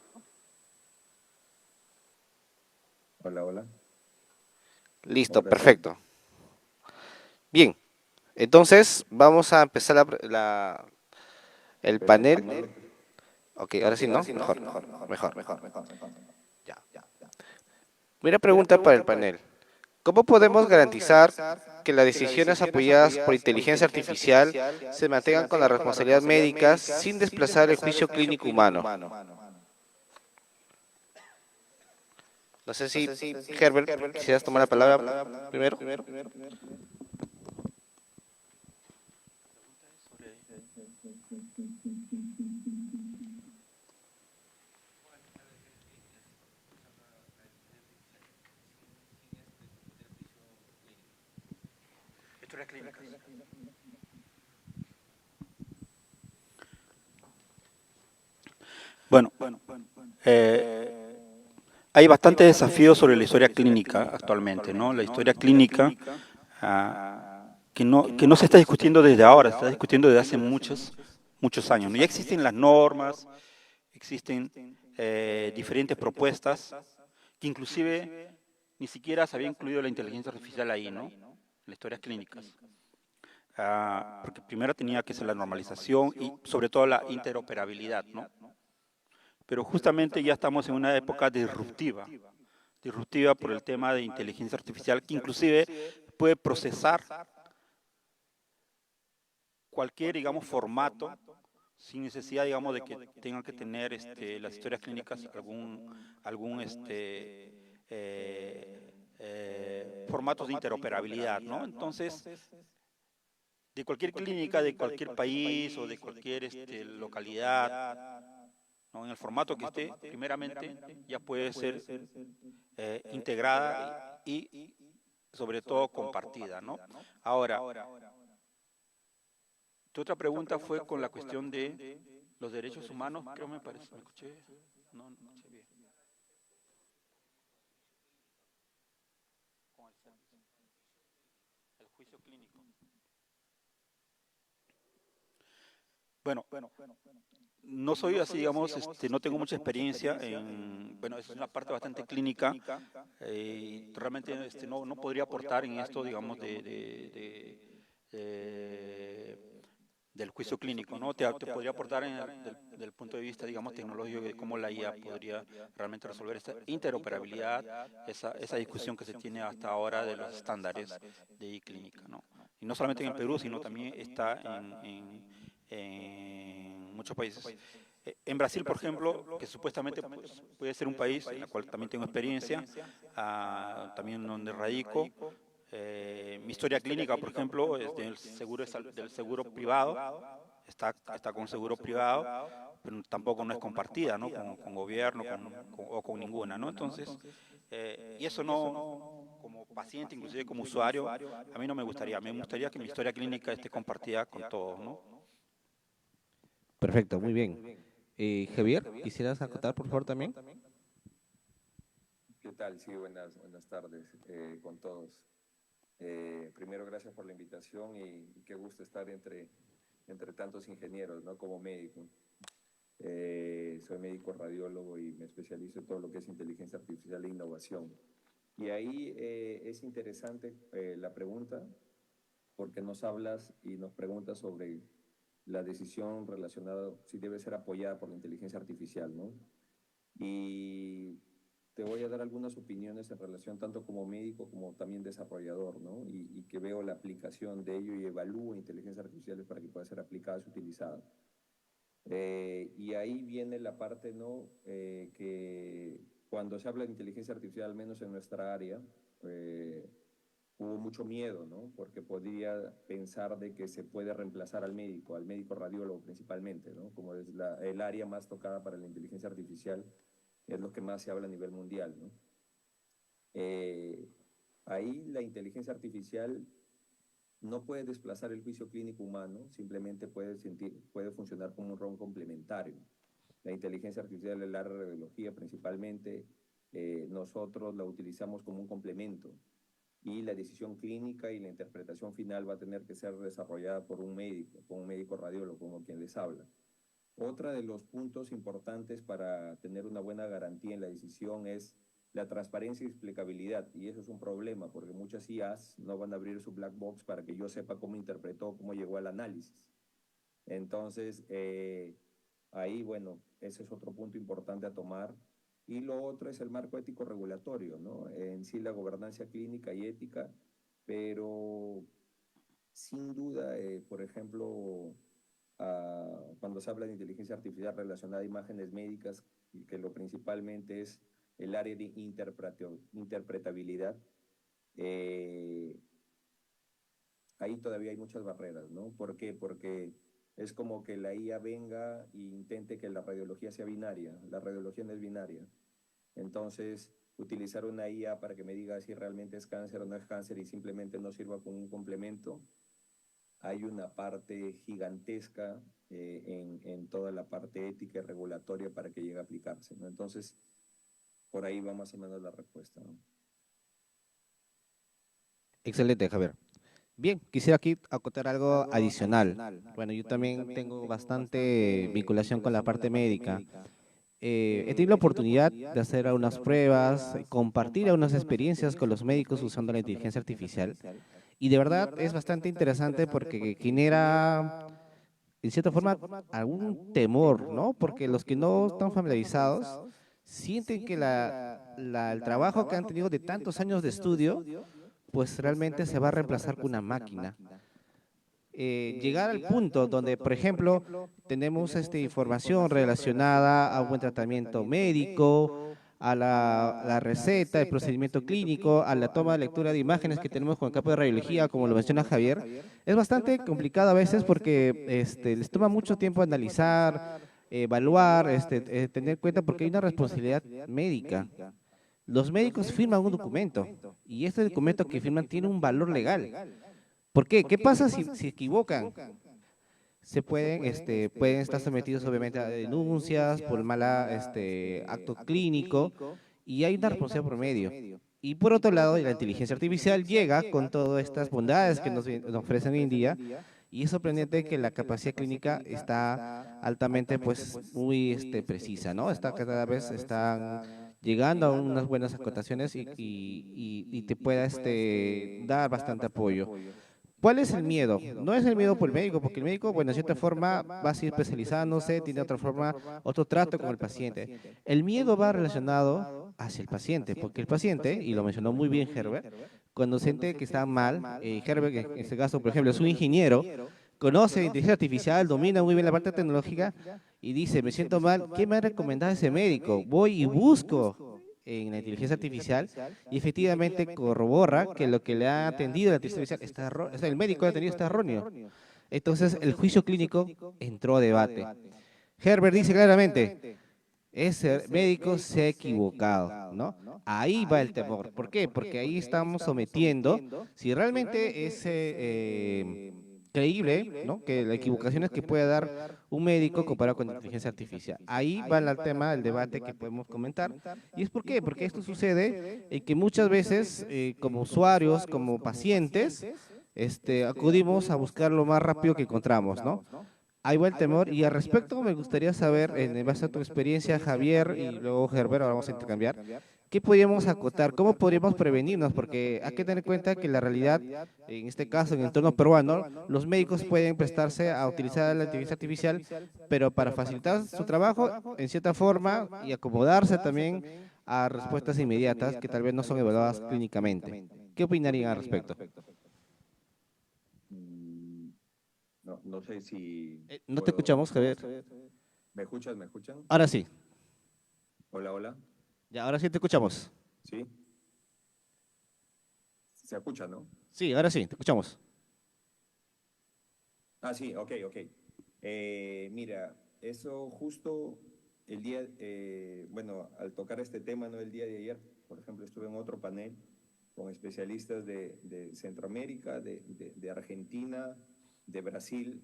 Speaker 5: Hola, hola.
Speaker 2: Listo, perfecto. Bien, entonces vamos a empezar el panel. Ok, ahora sí, ¿no? Mejor. Ya. Primera pregunta para el panel. ¿Cómo podemos garantizar que las decisiones apoyadas por inteligencia artificial se mantengan con la responsabilidad médica sin desplazar el juicio clínico humano? No sé si, Herbert, quisieras tomar la palabra primero.
Speaker 4: Bueno, hay bastantes desafíos sobre la historia clínica actualmente, ¿no? La historia clínica que no se está discutiendo desde ahora, se está discutiendo desde hace muchos años, ¿no? Ya existen las normas, existen diferentes propuestas, que inclusive ni siquiera se había incluido la inteligencia artificial ahí, ¿no? En las historias clínicas. Porque primero tenía que ser la normalización y sobre todo la interoperabilidad, ¿no? Pero justamente ya estamos en una época disruptiva por el tema de inteligencia artificial, que inclusive puede procesar cualquier, digamos, formato, sin necesidad, digamos, de que tengan que tener las historias clínicas algún formatos de interoperabilidad, ¿no? Entonces, de cualquier clínica, de cualquier país o de cualquier localidad, ¿no? En el formato que esté, primeramente, ya puede ser integrada y sobre todo compartida, ¿no? Ahora, tu otra pregunta fue con la cuestión de los derechos humanos, creo me parece, ¿me escuché? No escuché bien. Con el juicio clínico. Bueno, no soy así, digamos, no tengo mucha experiencia bueno, es una parte bastante clínica, realmente no podría aportar en esto, digamos, del juicio clínico, ¿no? Te podría aportar del punto de vista, digamos, tecnológico, de cómo la IA podría realmente resolver esta interoperabilidad, esa discusión que se tiene hasta ahora de los estándares de clínica, ¿no? Y no solamente en el Perú, sino también está en muchos países. En Brasil, por ejemplo, que supuestamente pues, puede ser un país en el cual también tengo experiencia, también donde radico. Mi historia clínica, por ejemplo, es del seguro privado, está con seguro privado, pero tampoco no es compartida, ¿no? Con gobierno o con ninguna, ¿no? Entonces, y eso no, como paciente, inclusive como usuario, a mí no me gustaría. A mí me gustaría que mi historia clínica esté compartida con todos, ¿no?
Speaker 2: Perfecto, muy bien. Javier, ¿quisieras acotar por favor también?
Speaker 5: ¿Qué tal? Sí, buenas tardes con todos. Primero, gracias por la invitación y qué gusto estar entre tantos ingenieros, ¿no? Como médico. Soy médico radiólogo y me especializo en todo lo que es inteligencia artificial e innovación. Y ahí es interesante la pregunta porque nos hablas y nos preguntas sobre la decisión relacionada, si debe ser apoyada por la inteligencia artificial, ¿no? Y te voy a dar algunas opiniones en relación tanto como médico como también desarrollador, ¿no? Y que veo la aplicación de ello y evalúo inteligencias artificiales para que puedan ser aplicadas y utilizadas. Y ahí viene la parte, ¿no? Que cuando se habla de inteligencia artificial, al menos en nuestra área, hubo mucho miedo, ¿no? Porque podría pensar de que se puede reemplazar al médico radiólogo principalmente, ¿no? Como es el área más tocada para la inteligencia artificial, es lo que más se habla a nivel mundial, ¿no? Ahí la inteligencia artificial no puede desplazar el juicio clínico humano, simplemente puede funcionar como un rol complementario. La inteligencia artificial en la radiología principalmente, nosotros la utilizamos como un complemento y la decisión clínica y la interpretación final va a tener que ser desarrollada por un médico radiólogo, como quien les habla. Otra de los puntos importantes para tener una buena garantía en la decisión es la transparencia y explicabilidad, y eso es un problema, porque muchas IAs no van a abrir su black box para que yo sepa cómo interpretó, cómo llegó al análisis. Entonces, ahí, bueno, ese es otro punto importante a tomar. Y lo otro es el marco ético regulatorio, ¿no? En sí la gobernanza clínica y ética, pero sin duda, por ejemplo, cuando se habla de inteligencia artificial relacionada a imágenes médicas, que lo principalmente es el área de interpretabilidad, ahí todavía hay muchas barreras, ¿no? ¿Por qué? Porque es como que la IA venga e intente que la radiología sea binaria. La radiología no es binaria. Entonces, utilizar una IA para que me diga si realmente es cáncer o no es cáncer y simplemente no sirva como un complemento, hay una parte gigantesca en toda la parte ética y regulatoria para que llegue a aplicarse, ¿no? Entonces, por ahí va más o menos la respuesta, ¿no?
Speaker 2: Excelente, Javier. Bien, quisiera aquí acotar algo adicional. Bueno, yo también tengo bastante vinculación con la parte médica. He tenido la oportunidad de hacer algunas pruebas, compartir algunas experiencias con los médicos usando la inteligencia artificial. Y de verdad es bastante interesante porque genera, en cierta forma, algún temor, ¿no? Porque los que no están familiarizados sienten que el trabajo que han tenido de tantos años de estudio, pues realmente se va a reemplazar con una máquina. Llegar al punto donde, por ejemplo, tenemos información relacionada a un buen tratamiento médico, a la receta, el procedimiento clínico, a la toma de lectura de imágenes que tenemos con el campo de radiología, como lo menciona Javier, es bastante complicado a veces porque les toma mucho tiempo analizar, evaluar, tener en cuenta porque hay una responsabilidad médica. Los médicos firman un documento y este documento que firman tiene un valor legal. ¿Por qué? ¿Qué pasa si se equivocan? Pueden estar sometidos obviamente a denuncias por mala acto clínico y hay una responsabilidad por medio. Y por otro lado, la inteligencia artificial llega con todas estas bondades que nos ofrecen hoy en día y es sorprendente que la capacidad clínica está altamente pues muy precisa, ¿no? Cada vez están llegando a unas buenas acotaciones y te pueda dar bastante apoyo. ¿Cuál es el miedo? No es el miedo por el médico, porque el médico, bueno, de cierta forma va a seguir especializándose, tiene otra forma, otro trato con el paciente. El miedo va relacionado hacia el paciente, porque el paciente, y lo mencionó muy bien Herbert, cuando siente que está mal, Herbert, en este caso, por ejemplo, es un ingeniero, conoce inteligencia artificial, domina muy bien la parte tecnológica y dice, me siento mal, ¿qué me ha recomendado ese médico? Voy y busco en la inteligencia artificial y efectivamente corrobora que lo que le ha atendido la inteligencia artificial el médico ha atendido está erróneo. Entonces el juicio clínico entró a debate. Herbert dice claramente, ese médico se ha equivocado, ¿no? Ahí va el temor. ¿Por qué? Porque ahí estamos sometiendo, si realmente es creíble, ¿no? Que la equivocación es que puede dar un médico comparado con la inteligencia artificial. Ahí va el tema del debate que podemos comentar. ¿Y es por qué? Porque esto sucede en que muchas veces como usuarios, como pacientes, acudimos a buscar lo más rápido que encontramos, ¿no? Ahí va el temor y al respecto me gustaría saber, en base a tu experiencia, Javier, y luego Herbert, ahora vamos a intercambiar, ¿qué podríamos acotar? ¿Cómo podríamos prevenirnos? Porque hay que tener en cuenta que la realidad, en este caso, en el entorno peruano, los médicos pueden prestarse a utilizar la inteligencia artificial, pero para facilitar su trabajo, en cierta forma, y acomodarse también a respuestas inmediatas que tal vez no son evaluadas clínicamente. ¿Qué opinarían al respecto?
Speaker 5: Mm, No, no sé si
Speaker 2: No te
Speaker 5: puedo...
Speaker 2: escuchamos, Javier.
Speaker 5: ¿Me escuchas? ¿Me escuchan?
Speaker 2: Ahora sí,
Speaker 5: Hola, hola.
Speaker 2: ya, ahora sí te escuchamos.
Speaker 5: ¿Sí? ¿Se escucha, no?
Speaker 2: Sí, ahora sí, te escuchamos.
Speaker 5: Ah, sí, ok, ok. Mira, eso justo el día, bueno, al tocar este tema, ¿no? El día de ayer, por ejemplo, estuve en otro panel con especialistas de Centroamérica, de Argentina, de Brasil,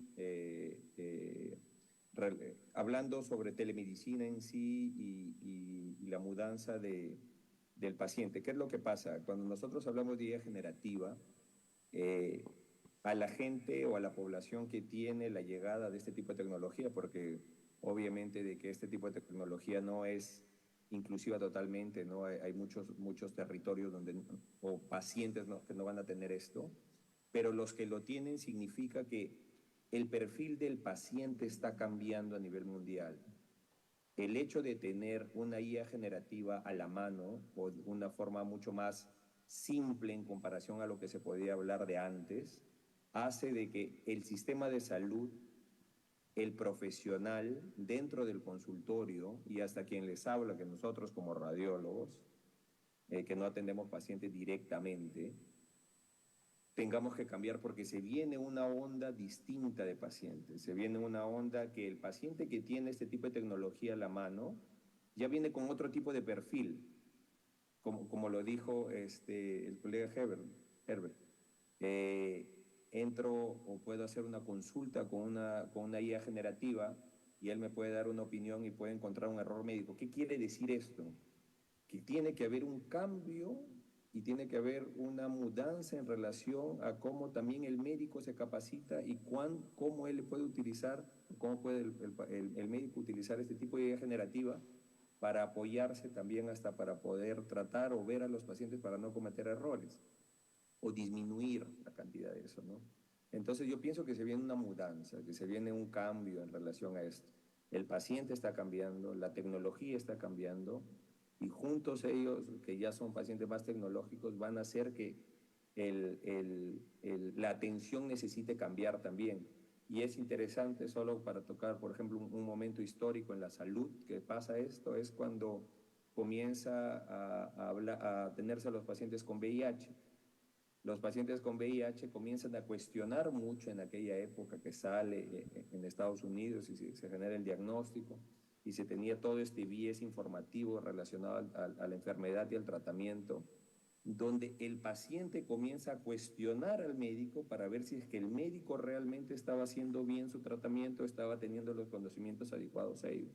Speaker 5: hablando sobre telemedicina en sí y la mudanza del paciente. ¿Qué es lo que pasa? Cuando nosotros hablamos de IA generativa, eh, a la gente o a la población que tiene la llegada de este tipo de tecnología, porque obviamente de que este tipo de tecnología no es inclusiva totalmente, ¿no? Hay muchos territorios donde, o pacientes, ¿no?, que no van a tener esto, pero los que lo tienen significa que el perfil del paciente está cambiando a nivel mundial. El hecho de tener una IA generativa a la mano, o de una forma mucho más simple en comparación a lo que se podía hablar de antes, hace de que el sistema de salud, el profesional dentro del consultorio y hasta quien les habla, que nosotros como radiólogos, que no atendemos pacientes directamente, tengamos que cambiar porque se viene una onda distinta de pacientes, se viene una onda que el paciente que tiene este tipo de tecnología a la mano ya viene con otro tipo de perfil, como lo dijo el colega Herbert. Entro o puedo hacer una consulta con una IA generativa y él me puede dar una opinión y puede encontrar un error médico. ¿Qué quiere decir esto? Que tiene que haber un cambio y tiene que haber una mudanza en relación a cómo también el médico se capacita y cómo él puede utilizar, cómo puede el médico utilizar este tipo de IA generativa para apoyarse también hasta para poder tratar o ver a los pacientes para no cometer errores o disminuir la cantidad de eso, ¿no? Entonces yo pienso que se viene una mudanza, que se viene un cambio en relación a esto. El paciente está cambiando, la tecnología está cambiando y juntos ellos, que ya son pacientes más tecnológicos, van a hacer que la atención necesite cambiar también. Y es interesante, solo para tocar, por ejemplo, un momento histórico en la salud que pasa esto, es cuando comienza a tenerse a los pacientes con VIH. Los pacientes con VIH comienzan a cuestionar mucho en aquella época que sale en Estados Unidos y se genera el diagnóstico y se tenía todo este bies informativo relacionado a la enfermedad y al tratamiento, donde el paciente comienza a cuestionar al médico para ver si es que el médico realmente estaba haciendo bien su tratamiento, estaba teniendo los conocimientos adecuados a ello.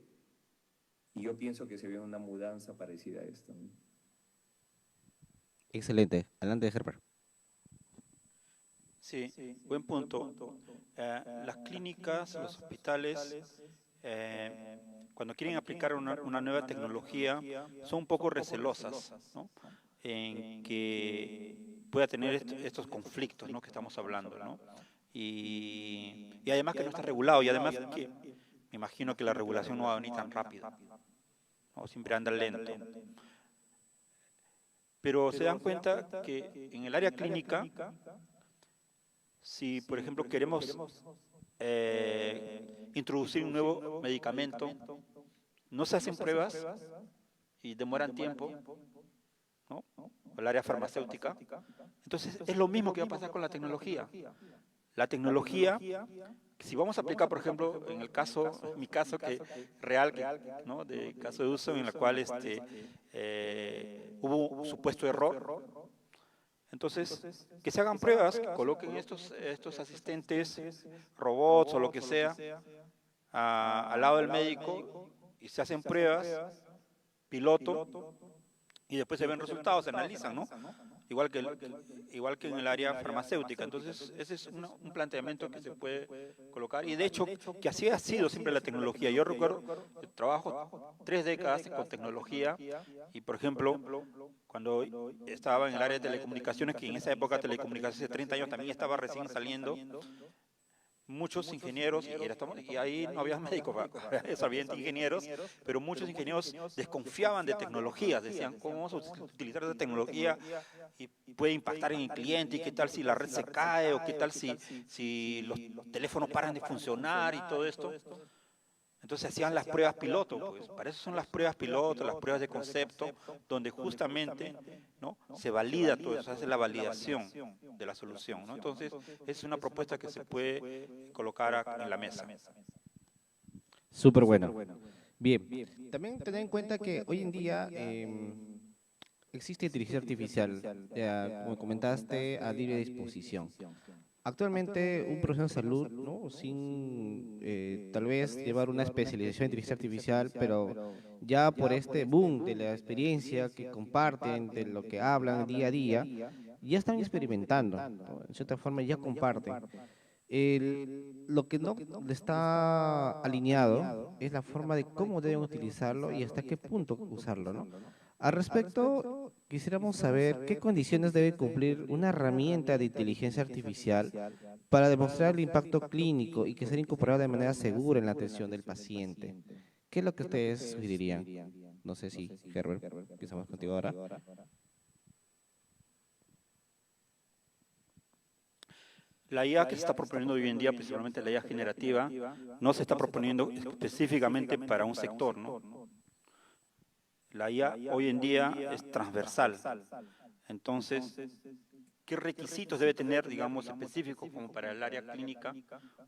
Speaker 5: Y yo pienso que se ve una mudanza parecida a esto, ¿no?
Speaker 2: Excelente. Adelante, Herbert.
Speaker 4: Sí, buen punto. Las clínicas, los hospitales, cuando quieren aplicar una nueva tecnología, son un poco recelosas, ¿no?, en que pueda tener estos conflictos, ¿no?, que estamos hablando, ¿no? Y además que no está regulado, y además que me imagino que la regulación no va a venir tan rápido, ¿no? Siempre anda lento. Pero se dan cuenta que en el área clínica, si por ejemplo queremos introducir un nuevo medicamento, no se hacen pruebas y demoran tiempo, ¿no?, el área farmacéutica. Entonces es lo mismo que va a pasar con la tecnología. La tecnología, si vamos a aplicar, por ejemplo, en mi caso real, ¿no?, de caso de uso en el cual hubo un supuesto error, entonces que se hagan pruebas, que coloquen estos asistentes, robots o lo que sea, al lado del médico y se hacen pruebas, piloto, y después se ven resultados, se analizan, ¿no? igual que en el área farmacéutica. Entonces, ese es un planteamiento que se puede colocar, y de hecho, que así ha sido siempre la tecnología. Yo recuerdo, trabajo 3 décadas con tecnología, y por ejemplo, cuando estaba en el área de telecomunicaciones, que en esa época telecomunicaciones hace 30 años también estaba recién saliendo, muchos ingenieros, y ahí no había médicos, había ingenieros, pero muchos ingenieros desconfiaban de tecnologías, decían, ¿cómo vamos a utilizar esa tecnología y puede impactar en el cliente? ¿Y qué tal si la red se cae? ¿O qué tal si los teléfonos paran de funcionar y todo esto? Entonces hacían las pruebas piloto, pues para eso son las pruebas piloto, las pruebas de concepto, donde justamente, ¿no?, se valida todo eso, se hace la validación de la solución, ¿no? Entonces es una propuesta que se puede colocar en la mesa.
Speaker 6: Súper bueno. Bien, también tener en cuenta que hoy en día existe inteligencia artificial, como comentaste, a libre disposición. Actualmente, un profesional de salud, ¿no?, sin tal vez llevar una especialización en inteligencia artificial, pero ya por este boom de la experiencia que comparten, de lo que hablan día a día, ya están experimentando, ¿no? En cierta forma ya comparten. Lo que no está alineado es la forma de cómo deben utilizarlo y hasta qué punto usarlo, ¿no? Al respecto, quisiéramos saber qué condiciones debe cumplir una herramienta de inteligencia artificial para demostrar el impacto clínico y que sea incorporada de manera segura en la atención del paciente. ¿Qué es lo que ustedes sugerirían? No sé si, Herbert, empezamos contigo ahora.
Speaker 4: La IA que se está proponiendo hoy en día, principalmente la IA generativa, no se está proponiendo específicamente para un sector, ¿no? La IA hoy en día es transversal. Entonces, ¿qué requisitos debe tener, digamos, específicos como para el área clínica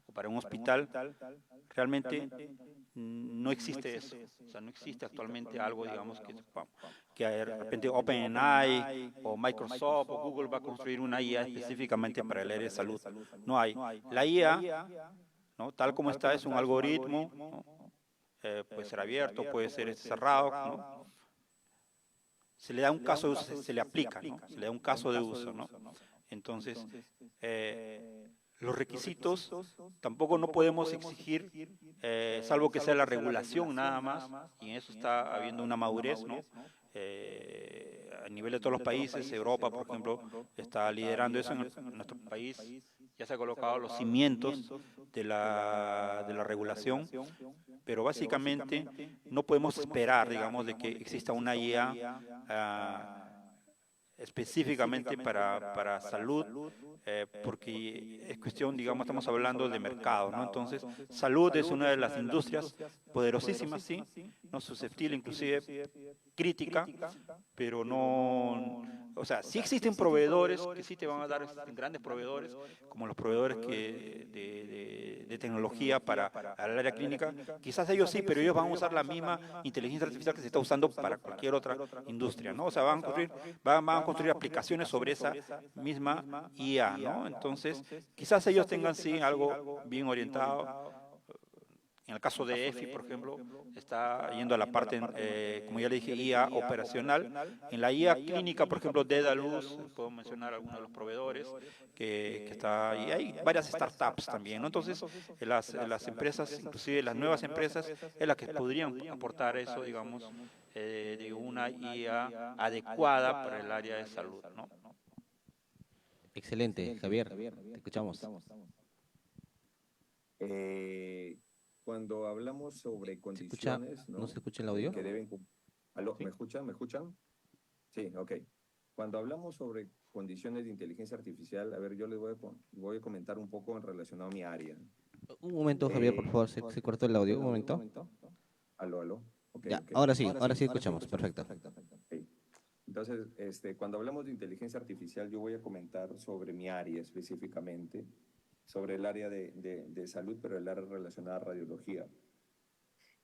Speaker 4: o para un hospital? Realmente no existe eso. O sea, no existe actualmente algo, digamos, que de repente OpenAI o Microsoft o Google va a construir una IA específicamente para el área de salud. No hay. La IA, ¿no?, tal como está, es un algoritmo, ¿no? Puede ser abierto, puede ser cerrado, ¿no? Se le da un caso de uso, se le aplica, ¿no? Se le da un caso de uso, ¿no? Entonces, los requisitos tampoco no podemos exigir, salvo que sea la regulación nada más, y en eso está habiendo una madurez, ¿no? A nivel de todos los países, Europa, por ejemplo, está liderando eso. En nuestro país ya se han colocado los cimientos de la regulación, pero básicamente no podemos esperar, digamos, de que exista una IA específicamente para salud, porque es cuestión, digamos, estamos hablando de mercado, ¿no? Entonces, salud es una de las industrias poderosísimas, sí, no susceptible, inclusive crítica, pero no, o sea, sí existen proveedores que sí te van a dar, grandes proveedores, como los proveedores de tecnología para el área clínica. Quizás ellos sí, pero ellos van a usar la misma inteligencia artificial que se está usando para cualquier otra industria, ¿no? O sea, van a construir aplicaciones sobre esa misma IA, ¿no? Entonces, quizás ellos tengan sí algo bien orientado. En el caso de EFI, por ejemplo, está yendo a la parte, como ya le dije, IA operacional. En la IA clínica, por ejemplo, Dedalus, puedo mencionar algunos de los proveedores que está, y hay varias startups también, ¿no? Entonces, las empresas, inclusive las nuevas empresas, es las que podrían aportar eso, digamos, de una IA adecuada para el área de salud, ¿no?
Speaker 6: Excelente, Javier, te escuchamos.
Speaker 5: Cuando hablamos sobre
Speaker 6: ¿Se escucha?
Speaker 5: condiciones,
Speaker 6: ¿No se escucha el audio?
Speaker 5: que deben ¿Aló?
Speaker 6: ¿Sí?
Speaker 5: ¿Me escuchan? ¿Me escuchan? Sí, ok. Cuando hablamos sobre condiciones de inteligencia artificial, a ver, yo les voy a comentar un poco en relacionado a mi área.
Speaker 6: Un momento, Javier, por favor, se cortó el audio, un momento.
Speaker 5: Aló. Okay,
Speaker 6: Ya,
Speaker 5: okay.
Speaker 6: ahora sí escuchamos, perfecto.
Speaker 5: Okay. Entonces, cuando hablamos de inteligencia artificial, yo voy a comentar sobre mi área específicamente, sobre el área de salud, pero el área relacionada a radiología.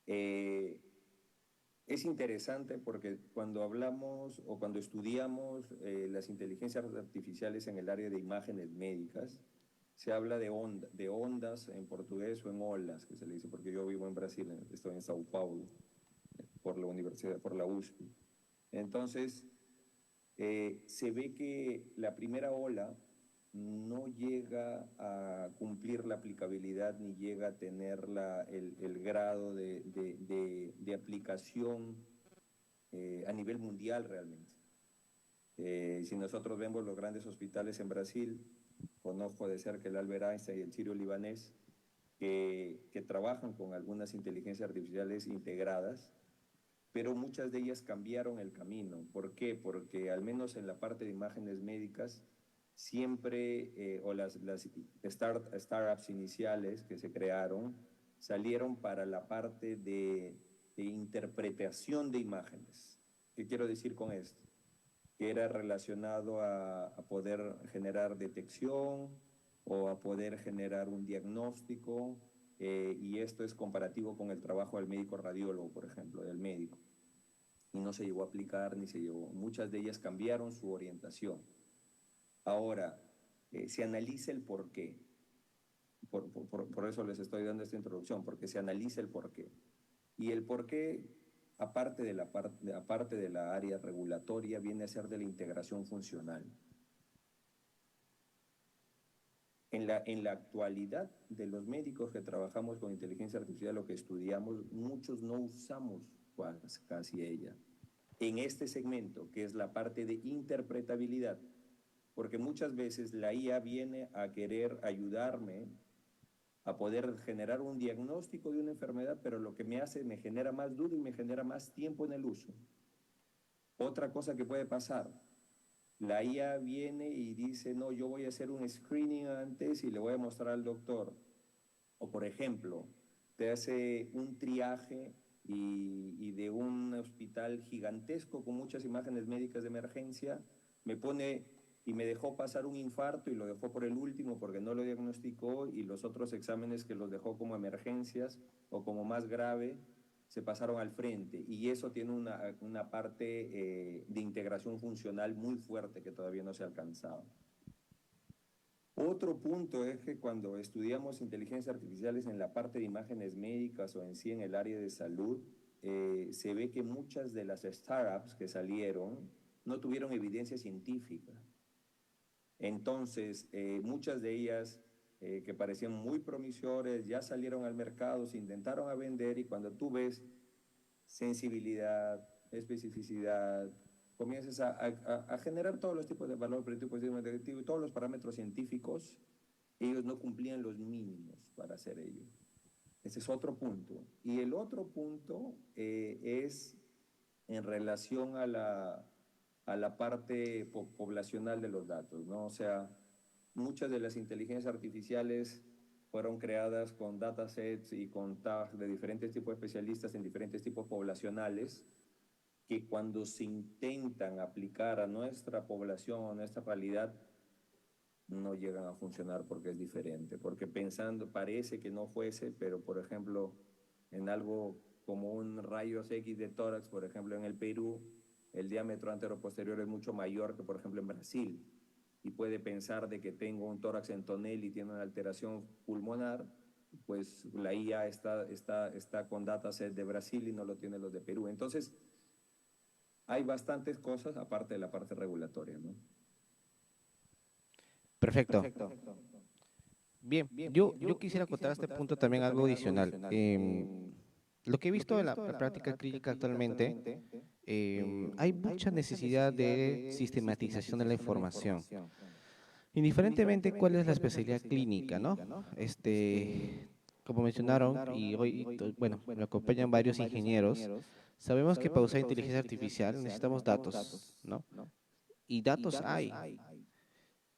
Speaker 5: Es interesante porque cuando hablamos o cuando estudiamos las inteligencias artificiales en el área de imágenes médicas, se habla de ondas en portugués o en olas, que se le dice, porque yo vivo en Brasil, estoy en Sao Paulo, por la universidad, por la USP. Entonces, se ve que la primera ola no llega a cumplir la aplicabilidad ni llega a tener el grado de aplicación a nivel mundial realmente. Si nosotros vemos los grandes hospitales en Brasil, conozco de cerca el Albert Einstein y el Sirio Libanés, que trabajan con algunas inteligencias artificiales integradas, pero muchas de ellas cambiaron el camino. ¿Por qué? Porque al menos en la parte de imágenes médicas, siempre, o las startups iniciales que se crearon, salieron para la parte de interpretación de imágenes. ¿Qué quiero decir con esto? Que era relacionado a poder generar detección o a poder generar un diagnóstico, y esto es comparativo con el trabajo del médico radiólogo, por ejemplo, del médico. Y no se llegó a aplicar, ni se llegó. Muchas de ellas cambiaron su orientación. Ahora, se analiza el porqué. Por eso les estoy dando esta introducción, porque se analiza el porqué. Y el porqué, aparte de la área regulatoria, viene a ser de la integración funcional. En la actualidad de los médicos que trabajamos con inteligencia artificial, lo que estudiamos, muchos no usamos casi ella. En este segmento, que es la parte de interpretabilidad, porque muchas veces la IA viene a querer ayudarme a poder generar un diagnóstico de una enfermedad, pero lo que me genera más duda y me genera más tiempo en el uso. Otra cosa que puede pasar, la IA viene y dice, no, yo voy a hacer un screening antes y le voy a mostrar al doctor. O por ejemplo, te hace un triaje y de un hospital gigantesco con muchas imágenes médicas de emergencia, me pone y me dejó pasar un infarto y lo dejó por el último porque no lo diagnosticó, y los otros exámenes que los dejó como emergencias o como más grave se pasaron al frente, y eso tiene una parte de integración funcional muy fuerte que todavía no se ha alcanzado. Otro punto es que cuando estudiamos inteligencias artificiales en la parte de imágenes médicas o en sí en el área de salud, se ve que muchas de las startups que salieron no tuvieron evidencia científica. Entonces, muchas de ellas que parecían muy promisorias ya salieron al mercado, se intentaron a vender, y cuando tú ves sensibilidad, especificidad, comienzas a generar todos los tipos de valor predictivo, positivo, negativo y todos los parámetros científicos, ellos no cumplían los mínimos para hacer ello. Ese es otro punto. Y el otro punto es en relación a la parte poblacional de los datos, ¿no? O sea, muchas de las inteligencias artificiales fueron creadas con datasets y con tags de diferentes tipos de especialistas en diferentes tipos poblacionales, que cuando se intentan aplicar a nuestra población, a nuestra realidad, no llegan a funcionar porque es diferente. Porque pensando, parece que no fuese, pero por ejemplo, en algo como un rayos X de tórax, por ejemplo, en el Perú, el diámetro anteroposterior es mucho mayor que, por ejemplo, en Brasil. Y puede pensar de que tengo un tórax en tonel y tiene una alteración pulmonar, pues la IA está con dataset de Brasil y no lo tiene los de Perú. Entonces, hay bastantes cosas aparte de la parte regulatoria, ¿no?
Speaker 6: Perfecto. Bien, yo quisiera acotar a este punto también algo adicional. Lo que he visto en la práctica clínica actualmente, hay mucha necesidad de sistematización de la información. Indiferentemente cuál es la especialidad clínica, ¿no? Como mencionaron, y hoy, bueno, me acompañan varios ingenieros, sabemos que para usar inteligencia artificial necesitamos datos, ¿no? Y datos hay,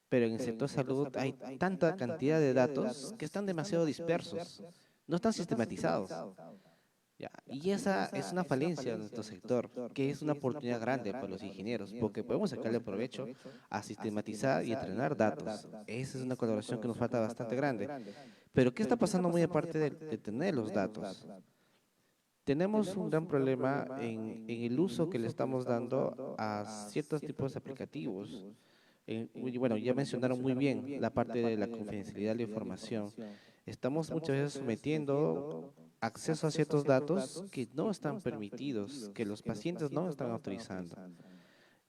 Speaker 6: pero en el sector salud hay tanta cantidad de datos que están demasiado dispersos, no están sistematizados. Ya, y esa es una falencia de nuestro sector, que es una oportunidad grande para los ingenieros, porque podemos sacarle provecho a sistematizar y entrenar datos. Esa es una colaboración que nos falta bastante grande. Pero ¿qué está pasando muy aparte de tener los datos? Tenemos un gran problema en el uso que le estamos dando a ciertos tipos de aplicativos. Y bueno, ya mencionaron muy bien la parte de la confidencialidad de la información. Estamos muchas veces sometiendo acceso a ciertos datos que no están permitidos, que los pacientes no están autorizando.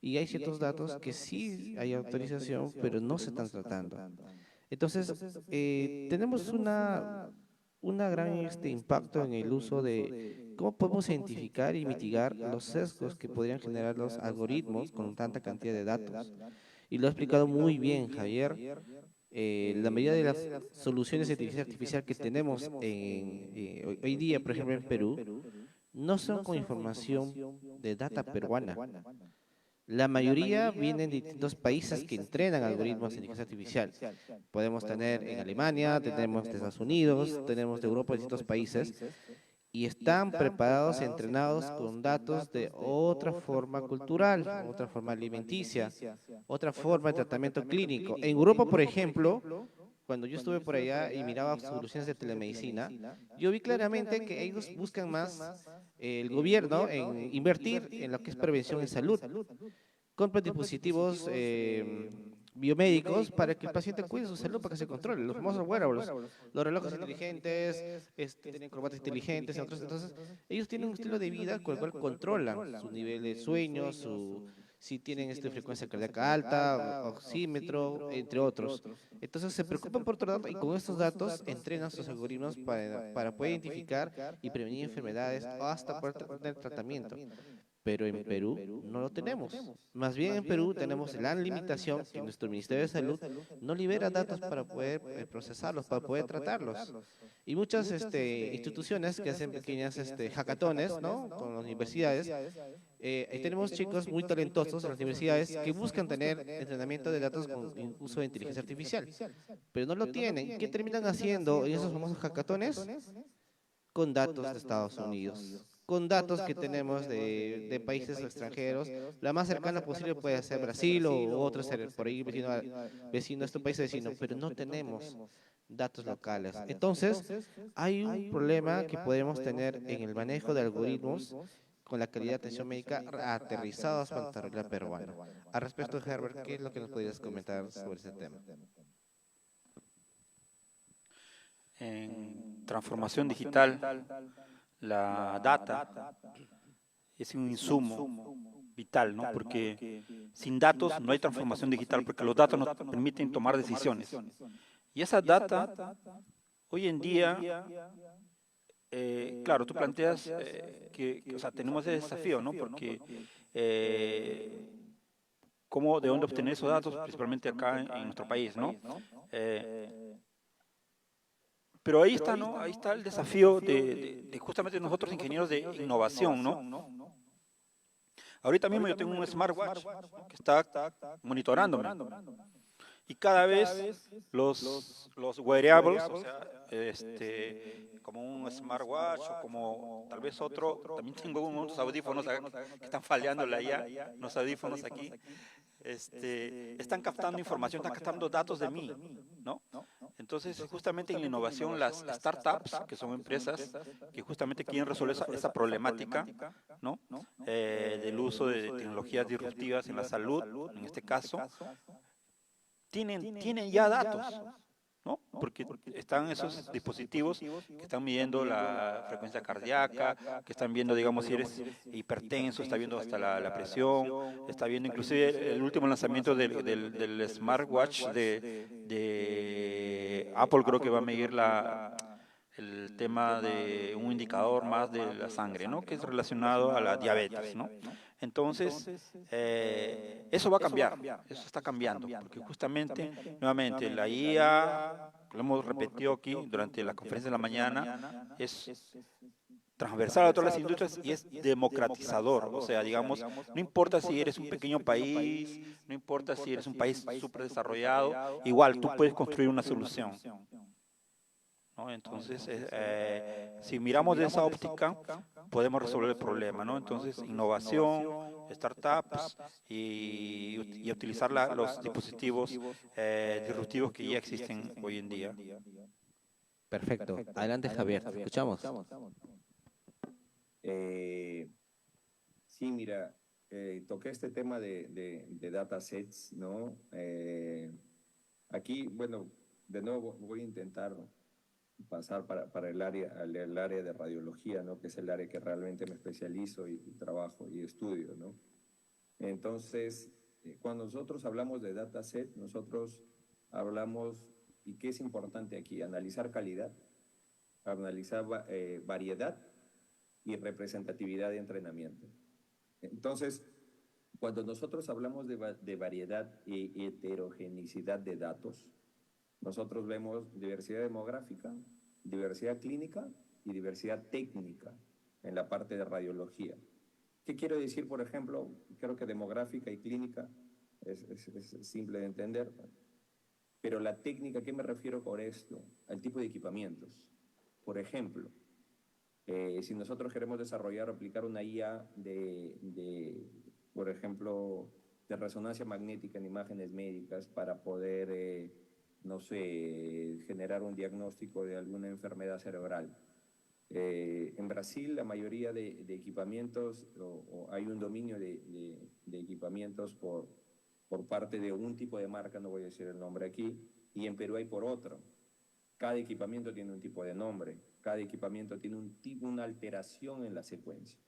Speaker 6: y hay ciertos datos que sí hay autorización, pero no se están tratando. Entonces, tenemos una gran impacto en el uso de cómo podemos identificar y mitigar los sesgos que podrían generar los algoritmos con tanta cantidad de datos. Y lo ha explicado muy bien Javier. La mayoría de las soluciones de inteligencia artificial que tenemos hoy día, por ejemplo en Perú, no son con información de data peruana. La mayoría vienen de distintos países que entrenan algoritmos de inteligencia artificial. Podemos tener en Alemania, tenemos de Estados Unidos, tenemos de Europa, de distintos países, y están preparados y entrenados con datos de otra forma cultural, otra forma alimenticia, otra forma de tratamiento clínico. En Europa, por ejemplo, cuando yo estuve por allá y miraba soluciones de telemedicina, yo vi claramente que ellos buscan más el gobierno en invertir en lo que es prevención en salud. Compran dispositivos biomédicos para que el paciente cuide su salud, para que se controle, los famosos wearables, los relojes inteligentes, tienen corbatas inteligentes, otros. Entonces, ellos tienen un estilo de vida con el cual controlan su nivel de sueño, si tienen frecuencia cardíaca alta, oxímetro, entre otros. Entonces, se preocupan por otro dato y con estos datos entrenan sus algoritmos para poder identificar y prevenir enfermedades o hasta poder tener tratamiento. Pero en Perú no lo tenemos. Más bien en Perú tenemos la limitación que nuestro Ministerio de Salud no libera datos para poder procesarlos, para poder tratarlos. Y muchas instituciones que hacen pequeñas hackatones, ¿no? Con las universidades. Ahí tenemos chicos muy talentosos en las universidades que buscan tener entrenamiento de datos con uso de inteligencia artificial, pero no lo tienen. ¿Qué terminan haciendo en esos famosos hackatones? Con datos de Estados Unidos, con datos que tenemos de países extranjeros. La más cercana posible puede ser Brasil o otros por ahí vecino, nuestro país vecino, pero no tenemos datos locales. Entonces, hay un problema que podemos tener en el manejo de algoritmos con la calidad de atención médica aterrizados para nuestra realidad peruana. Al respecto, Herbert, ¿qué es lo que nos podrías comentar sobre ese tema?
Speaker 4: En transformación digital, la data es un insumo vital, ¿no? Porque sin datos no hay transformación digital, porque los datos nos permiten tomar decisiones. Y esa data, hoy en día, claro, tú planteas o sea, tenemos ese desafío, ¿no? Porque ¿cómo, de dónde obtener esos datos? Principalmente acá en nuestro país, ¿no? Pero ahí está, ¿no? Ahí está el desafío de justamente nosotros ingenieros de innovación, ¿no? Ahorita mismo yo tengo un smartwatch que está monitorándome. Y cada vez los wearables, o sea, como un smartwatch o como tal vez otro, también tengo unos audífonos que están fallando ya, unos audífonos aquí, están captando información, están captando datos de mí, ¿no? Entonces, justamente en la innovación, las startups, que son empresas que justamente quieren resolver esa problemática, ¿no? Del uso de tecnologías disruptivas en la salud, en este caso, tienen ya datos, ¿no? Porque están esos dispositivos que están midiendo la frecuencia cardíaca, que están viendo, digamos, si eres hipertenso, está viendo hasta la presión, está viendo inclusive el último lanzamiento del smartwatch de Apple, creo que va a medir el tema de un indicador más de la sangre, ¿no? Que es relacionado a la diabetes, ¿no? Entonces, eso va a cambiar, eso está cambiando, porque justamente, nuevamente, la IA, lo hemos repetido aquí durante la conferencia de la mañana, es transversal a todas las industrias y es democratizador, o sea, digamos, no importa si eres un pequeño país, no importa si eres un país súper desarrollado, igual tú puedes construir una solución, ¿no? Entonces, si miramos de esa óptica, podemos resolver el problema, ¿no? Entonces, innovación, startups y utilizar los dispositivos disruptivos que ya existen hoy en día.
Speaker 6: Perfecto. Adelante, Javier, te escuchamos.
Speaker 5: Sí, mira, toqué este tema de datasets, ¿no? Aquí, bueno, de nuevo voy a intentar pasar para el área de radiología, ¿no? Que es el área que realmente me especializo y trabajo y estudio, ¿no? Entonces, cuando nosotros hablamos de dataset, nosotros hablamos, ¿y qué es importante aquí? Analizar calidad, analizar variedad y representatividad de entrenamiento. Entonces, cuando nosotros hablamos de variedad y heterogeneidad de datos, nosotros vemos diversidad demográfica, diversidad clínica y diversidad técnica en la parte de radiología. ¿Qué quiero decir, por ejemplo? Creo que demográfica y clínica es simple de entender, pero la técnica, ¿a qué me refiero por esto? Al tipo de equipamientos. Por ejemplo, si nosotros queremos desarrollar o aplicar una IA por ejemplo, de resonancia magnética en imágenes médicas para poder, no sé, generar un diagnóstico de alguna enfermedad cerebral. En Brasil la mayoría de equipamientos, o hay un dominio de equipamientos por parte de un tipo de marca, no voy a decir el nombre aquí, y en Perú hay por otro. Cada equipamiento tiene un tipo de nombre, cada equipamiento tiene una alteración en la secuencia.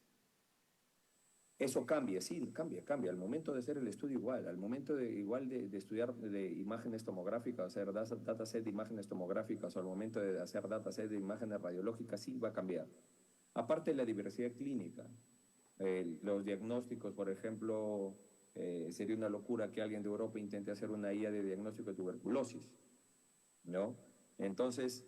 Speaker 5: Eso cambia, sí, cambia. Al momento de hacer el estudio igual, al momento de estudiar de imágenes tomográficas, hacer dataset de imágenes tomográficas, o al momento de hacer dataset de imágenes radiológicas, sí va a cambiar. Aparte de la diversidad clínica, los diagnósticos, por ejemplo, sería una locura que alguien de Europa intente hacer una IA de diagnóstico de tuberculosis, ¿no? Entonces,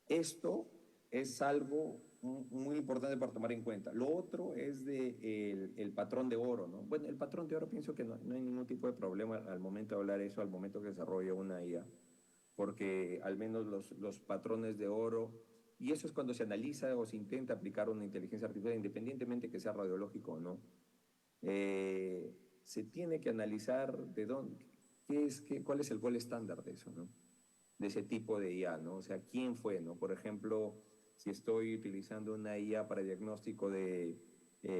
Speaker 5: esto es algo muy importante para tomar en cuenta. Lo otro es el patrón de oro, ¿no? Bueno, el patrón de oro pienso que no hay ningún tipo de problema al momento de hablar eso, al momento que desarrolla una IA, porque al menos los patrones de oro, y eso es cuando se analiza o se intenta aplicar una inteligencia artificial, independientemente que sea radiológico o no, se tiene que analizar de dónde, cuál es el gol estándar de eso, ¿no? De ese tipo de IA, ¿no? O sea, ¿quién fue, no? Por ejemplo, si estoy utilizando una IA para diagnóstico de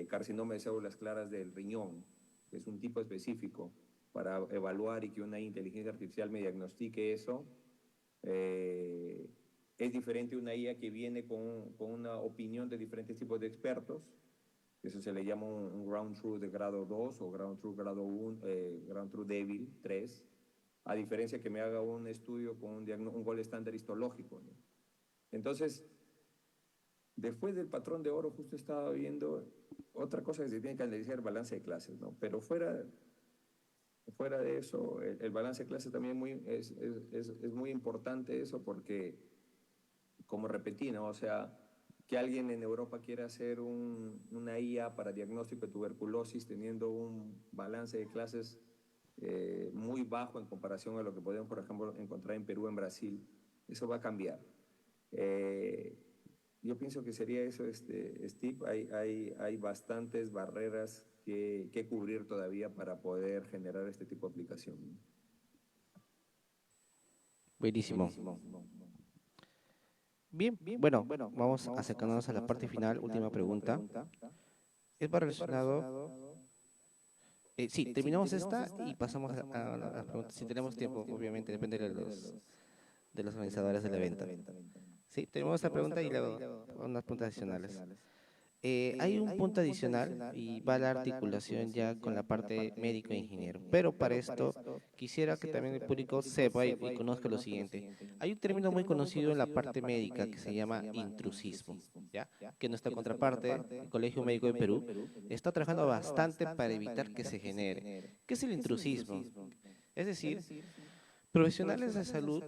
Speaker 5: carcinoma de células claras del riñón, que es un tipo específico, para evaluar y que una inteligencia artificial me diagnostique eso, es diferente una IA que viene con una opinión de diferentes tipos de expertos. Eso se le llama un ground truth de grado 2 o ground truth grado 1, ground truth débil 3, a diferencia que me haga un estudio con un gol estándar histológico, ¿no? Entonces, después del patrón de oro, justo estaba viendo otra cosa que se tiene que analizar, el balance de clases, ¿no? Pero fuera de eso, el balance de clases también es muy importante eso, porque, como repetí, ¿no? O sea, que alguien en Europa quiera hacer una IA para diagnóstico de tuberculosis teniendo un balance de clases muy bajo en comparación a lo que podemos, por ejemplo, encontrar en Perú, en Brasil, eso va a cambiar. Yo pienso que sería eso, Steve. Hay bastantes barreras que cubrir todavía para poder generar este tipo de aplicación.
Speaker 6: Buenísimo. Bien, bueno, vamos acercándonos a la parte final. Última pregunta. Es para relacionado. Sí, terminamos esta y pasamos a las preguntas. Si tenemos tiempo, obviamente, depende de los organizadores del evento. Sí, tenemos esta pregunta y luego unas preguntas adicionales. Hay un punto adicional y va la articulación ya con la parte médico e ingeniero. Pero para esto quisiera que también el público sepa y conozca lo siguiente. Hay un término muy conocido en la parte médica que se llama intrusismo, ¿ya? Que nuestra contraparte, el Colegio Médico de Perú, está trabajando bastante para evitar que se genere. ¿Qué es el intrusismo? Es decir, profesionales de salud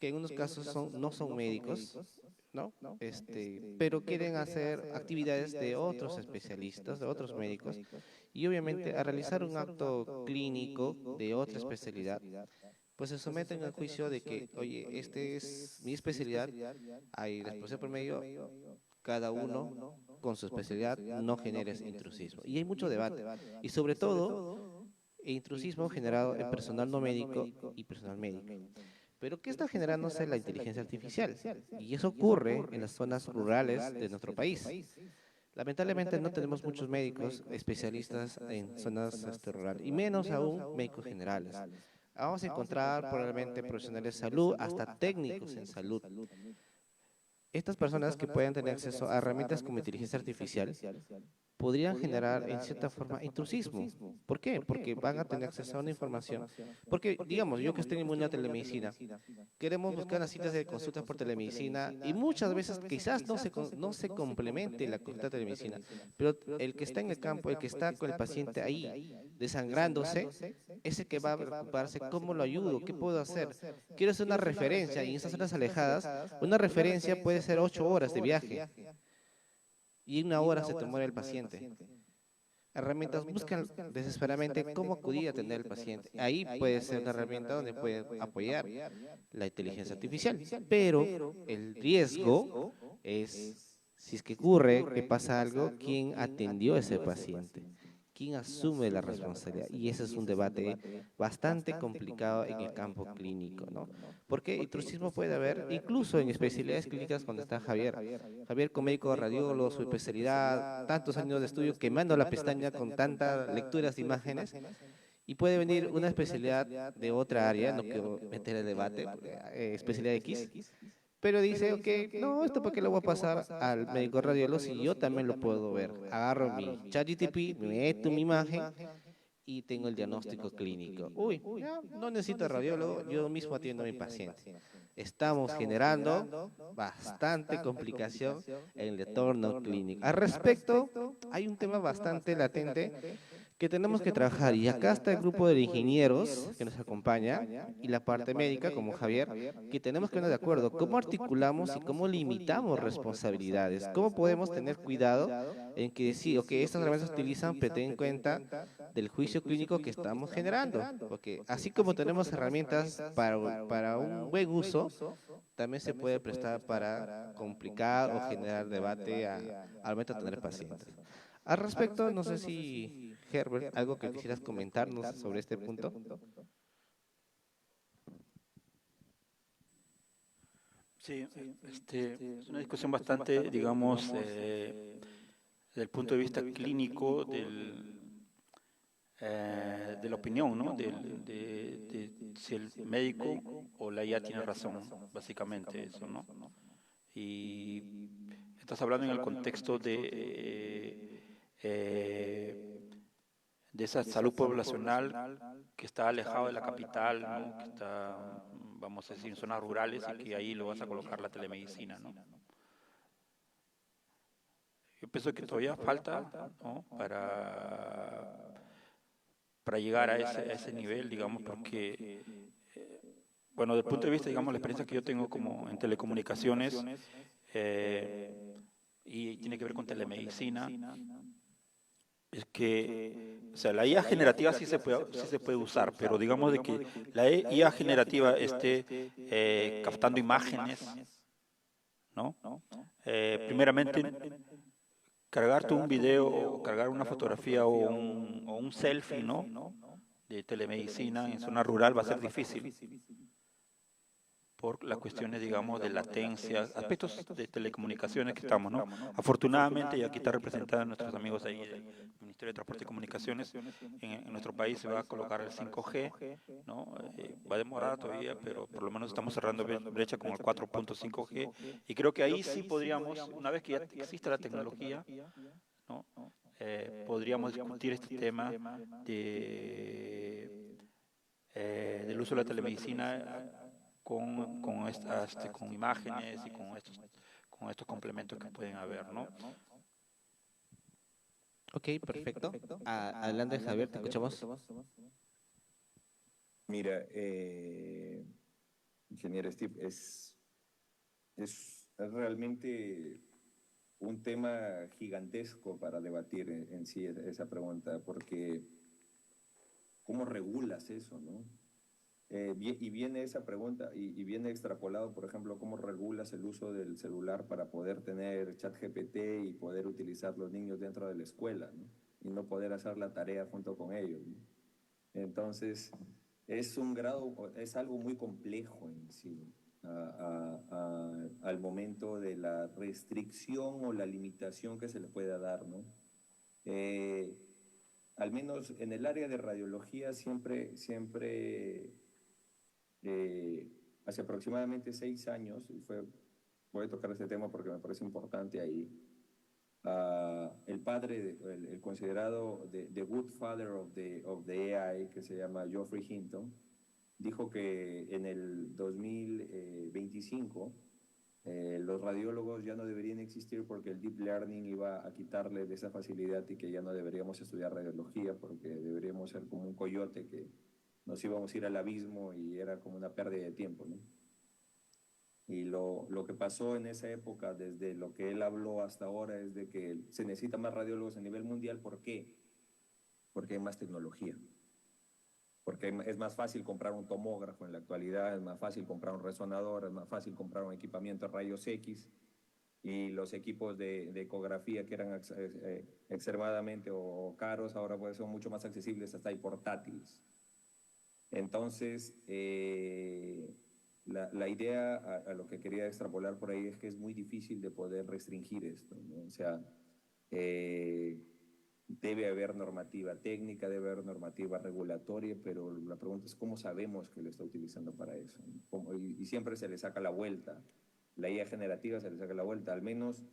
Speaker 6: que en unos casos no son médicos, ¿no? Pero quieren hacer actividades de otros especialistas, de otros médicos, y obviamente a realizar un acto clínico de otra especialidad, pues se someten al juicio de que, oye, este es mi especialidad, hay responsabilidad por medio, cada uno con su especialidad, no generes intrusismo. Y hay mucho debate, y sobre todo, intrusismo generado en personal no médico y personal médico. Pero ¿qué está generándose la inteligencia artificial? Y eso ocurre en las zonas rurales de nuestro país. Lamentablemente no tenemos muchos médicos especialistas en zonas rurales, y menos aún médicos generales. Vamos a encontrar probablemente profesionales de salud, hasta técnicos en salud. estas personas que pueden tener acceso a herramientas como inteligencia artificial podrían generar en cierta forma intrusismo. ¿Por qué? Porque van a tener acceso a una información. Porque, digamos, yo que estoy en una telemedicina, queremos buscar las citas de consultas por telemedicina y muchas veces quizás no se complemente la consulta de telemedicina, pero el que está en el campo, el que está con el paciente ahí desangrándose, ese que va a preocuparse, ¿cómo lo ayudo? ¿Qué puedo hacer? Quiero hacer una referencia y en esas zonas alejadas, una referencia puede ser 8 horas de viaje y en 1 hora se te muere el paciente. Herramientas buscan desesperadamente cómo acudir a atender al paciente. Ahí puede ser una herramienta donde puede apoyar la inteligencia artificial, pero el riesgo es, si es que ocurre, que pasa algo, ¿quién atendió a ese paciente? ¿Quién asume la responsabilidad? Y ese es un debate bastante complicado en el campo clínico, ¿no? Porque intrusismo puede haber, incluso en especialidades clínicas cuando está Javier. Javier, como médico radiólogo, su especialidad, tantos años de estudio, quemando la pestaña con tantas lecturas de imágenes, y puede venir una especialidad de otra área, no quiero meter el debate, especialidad X, pero dice, ok, no, esto porque lo voy a pasar al médico radiólogo si yo también lo puedo ver. Agarro mi ChatGPT, me meto mi imagen y tengo el diagnóstico clínico. Uy, ya, no necesito radiólogo, yo mismo atiendo a mi paciente. Estamos generando bastante complicación en el entorno clínico. Al respecto, hay un tema bastante latente que tenemos que trabajar, y acá está el grupo de ingenieros que nos acompaña y la parte médica como Javier, que tenemos que poner de acuerdo cómo articulamos y cómo limitamos responsabilidades, cómo podemos tener cuidado en que sí, ok, estas herramientas se utilizan, pero ten en cuenta del juicio clínico que estamos generando, porque así como tenemos herramientas para un buen uso, también se puede prestar para complicar o generar debate al momento de tener pacientes. Al respecto, no sé si, Herbert, algo que quisieras comentarnos sobre este punto.
Speaker 4: Sí, es una discusión bastante, digamos, desde el punto de vista clínico de la opinión, ¿no? De si el médico o la IA tiene razón, básicamente eso, ¿no? Y estás hablando en el contexto de esa salud poblacional que está alejado de la capital, ¿no? Que está, vamos a decir, en zonas rurales y que ahí lo vas a colocar la telemedicina, ¿no? Yo pienso que todavía falta, ¿no? Para llegar a ese nivel, digamos, porque, bueno, desde el punto de vista, digamos, la experiencia que yo tengo como en telecomunicaciones, y tiene que ver con telemedicina, es que, o sea, la IA generativa sí se puede usar, pero digamos de que la IA generativa esté captando imágenes, ¿no? Primeramente, cargar tú un video, o cargar una fotografía o un selfie, ¿no? De telemedicina en zona rural va a ser difícil por las cuestiones, digamos, de latencia, aspectos de telecomunicaciones que estamos, ¿no? Afortunadamente, y aquí está representada nuestros amigos ahí del Ministerio de Transporte y Comunicaciones, en nuestro país se va a colocar el 5G, ¿no? Va a demorar todavía, pero por lo menos estamos cerrando brecha con el 4.5G, y creo que ahí sí podríamos, una vez que ya exista la tecnología, ¿no? Podríamos discutir este tema del uso de la telemedicina con imágenes y con estos complementos que pueden haber, ¿no?
Speaker 6: Ok, perfecto. Adelante, Javier, te escuchamos.
Speaker 5: Mira, ingeniero Steve, es realmente un tema gigantesco para debatir en sí esa pregunta, porque ¿cómo regulas eso, no? Y viene esa pregunta, y viene extrapolado, por ejemplo, ¿cómo regulas el uso del celular para poder tener ChatGPT y poder utilizar los niños dentro de la escuela, ¿no? Y no poder hacer la tarea junto con ellos, ¿no? Entonces, es algo muy complejo en sí, al momento de la restricción o la limitación que se le pueda dar, ¿no? Al menos en el área de radiología siempre hace aproximadamente 6 años, fue voy a tocar este tema porque me parece importante ahí. El padre, el considerado the good father of the AI, que se llama Geoffrey Hinton, dijo que en el 2025 los radiólogos ya no deberían existir porque el deep learning iba a quitarle de esa facilidad y que ya no deberíamos estudiar radiología porque deberíamos ser como un coyote que nos íbamos a ir al abismo y era como una pérdida de tiempo, ¿no? Y lo que pasó en esa época, desde lo que él habló hasta ahora, es de que se necesita más radiólogos a nivel mundial. ¿Por qué? Porque hay más tecnología. Porque es más fácil comprar un tomógrafo en la actualidad, es más fácil comprar un resonador, es más fácil comprar un equipamiento de rayos X, y los equipos de ecografía que eran extremadamente o caros, ahora pues son mucho más accesibles, hasta hay portátiles. Entonces, la idea a lo que quería extrapolar por ahí es que es muy difícil de poder restringir esto, ¿no? O sea, debe haber normativa técnica, debe haber normativa regulatoria, pero la pregunta es cómo sabemos que lo está utilizando para eso, ¿no? Y siempre se le saca la vuelta. La IA generativa se le saca la vuelta, al menos,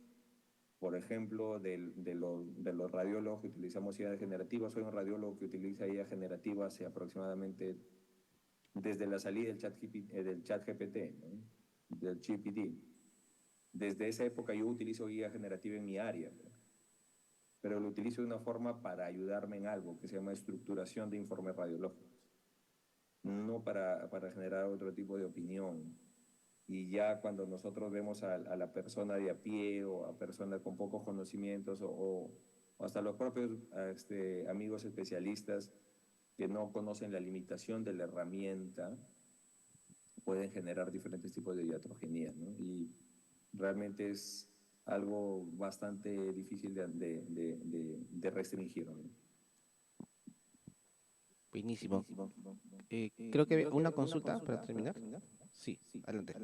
Speaker 5: por ejemplo, de los radiólogos que utilizamos IA generativa. Soy un radiólogo que utiliza IA generativa hace aproximadamente desde la salida del chat GPT, ¿no? Del GPT. Desde esa época yo utilizo IA generativa en mi área, ¿no? Pero lo utilizo de una forma para ayudarme en algo que se llama estructuración de informes radiológicos, no para generar otro tipo de opinión. Y ya cuando nosotros vemos a la persona de a pie o a personas con pocos conocimientos o hasta los propios amigos especialistas que no conocen la limitación de la herramienta, pueden generar diferentes tipos de iatrogenía, ¿no? Y realmente es algo bastante difícil de restringir, ¿no?
Speaker 6: Buenísimo. Creo que una consulta para terminar. Sí, adelante.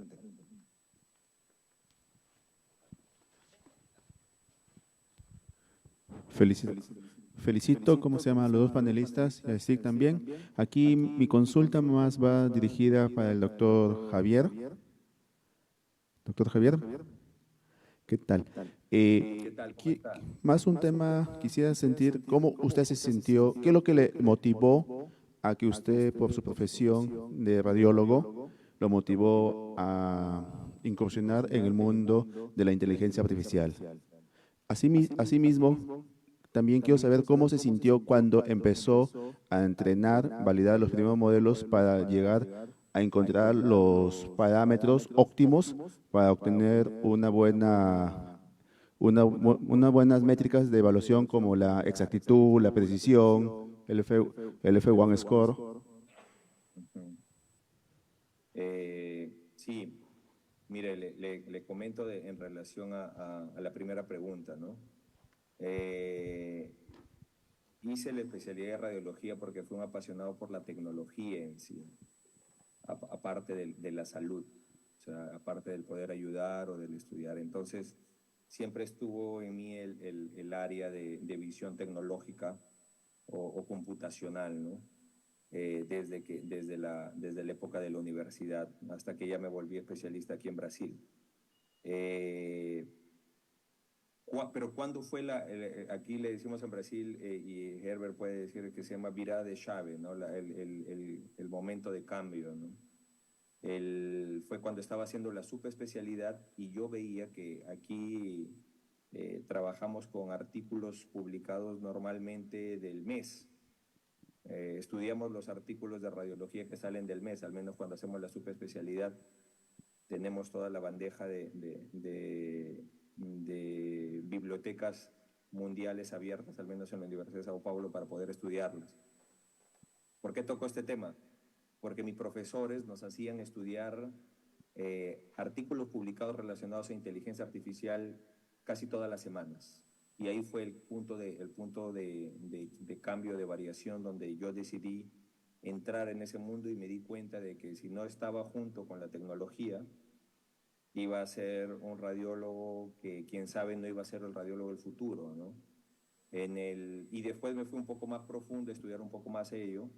Speaker 7: Felicito, ¿cómo se llama? A los dos panelistas y a SIC también. Aquí mi consulta más va dirigida para el doctor Javier. Doctor Javier, ¿qué tal?
Speaker 5: ¿Qué tal? ¿Cómo está?
Speaker 7: Más un tema, quisiera sentir cómo usted se sintió, qué es lo que le motivó a que usted, por su profesión de radiólogo, lo motivó a incursionar en el mundo de la inteligencia artificial. Asimismo, también quiero saber cómo se sintió cuando empezó a entrenar, validar los primeros modelos para llegar a encontrar los parámetros óptimos para obtener unas buenas métricas de evaluación como la exactitud, la precisión, el F1 score.
Speaker 5: Sí, mire, le comento en relación a la primera pregunta, ¿no? Hice la especialidad de radiología porque fui un apasionado por la tecnología en sí, aparte de la salud, o sea, aparte del poder ayudar o del estudiar. Entonces, siempre estuvo en mí el área de visión tecnológica o computacional, ¿no? Desde la época de la universidad, hasta que ya me volví especialista aquí en Brasil. Pero ¿cuándo fue aquí le decimos en Brasil, y Herbert puede decir que se llama virada de chave, ¿no? El momento de cambio, ¿no? Fue cuando estaba haciendo la subespecialidad y yo veía que aquí trabajamos con artículos publicados normalmente del mes. Estudiamos los artículos de radiología que salen del mes, al menos cuando hacemos la subespecialidad. Tenemos toda la bandeja de bibliotecas mundiales abiertas, al menos en la Universidad de Sao Paulo, para poder estudiarlas. ¿Por qué tocó este tema? Porque mis profesores nos hacían estudiar artículos publicados relacionados a inteligencia artificial casi todas las semanas. Y ahí fue el punto de cambio, de variación, donde yo decidí entrar en ese mundo y me di cuenta de que si no estaba junto con la tecnología, iba a ser un radiólogo que, quién sabe, no iba a ser el radiólogo del futuro, ¿no? Y después me fui un poco más profundo a estudiar un poco más ello,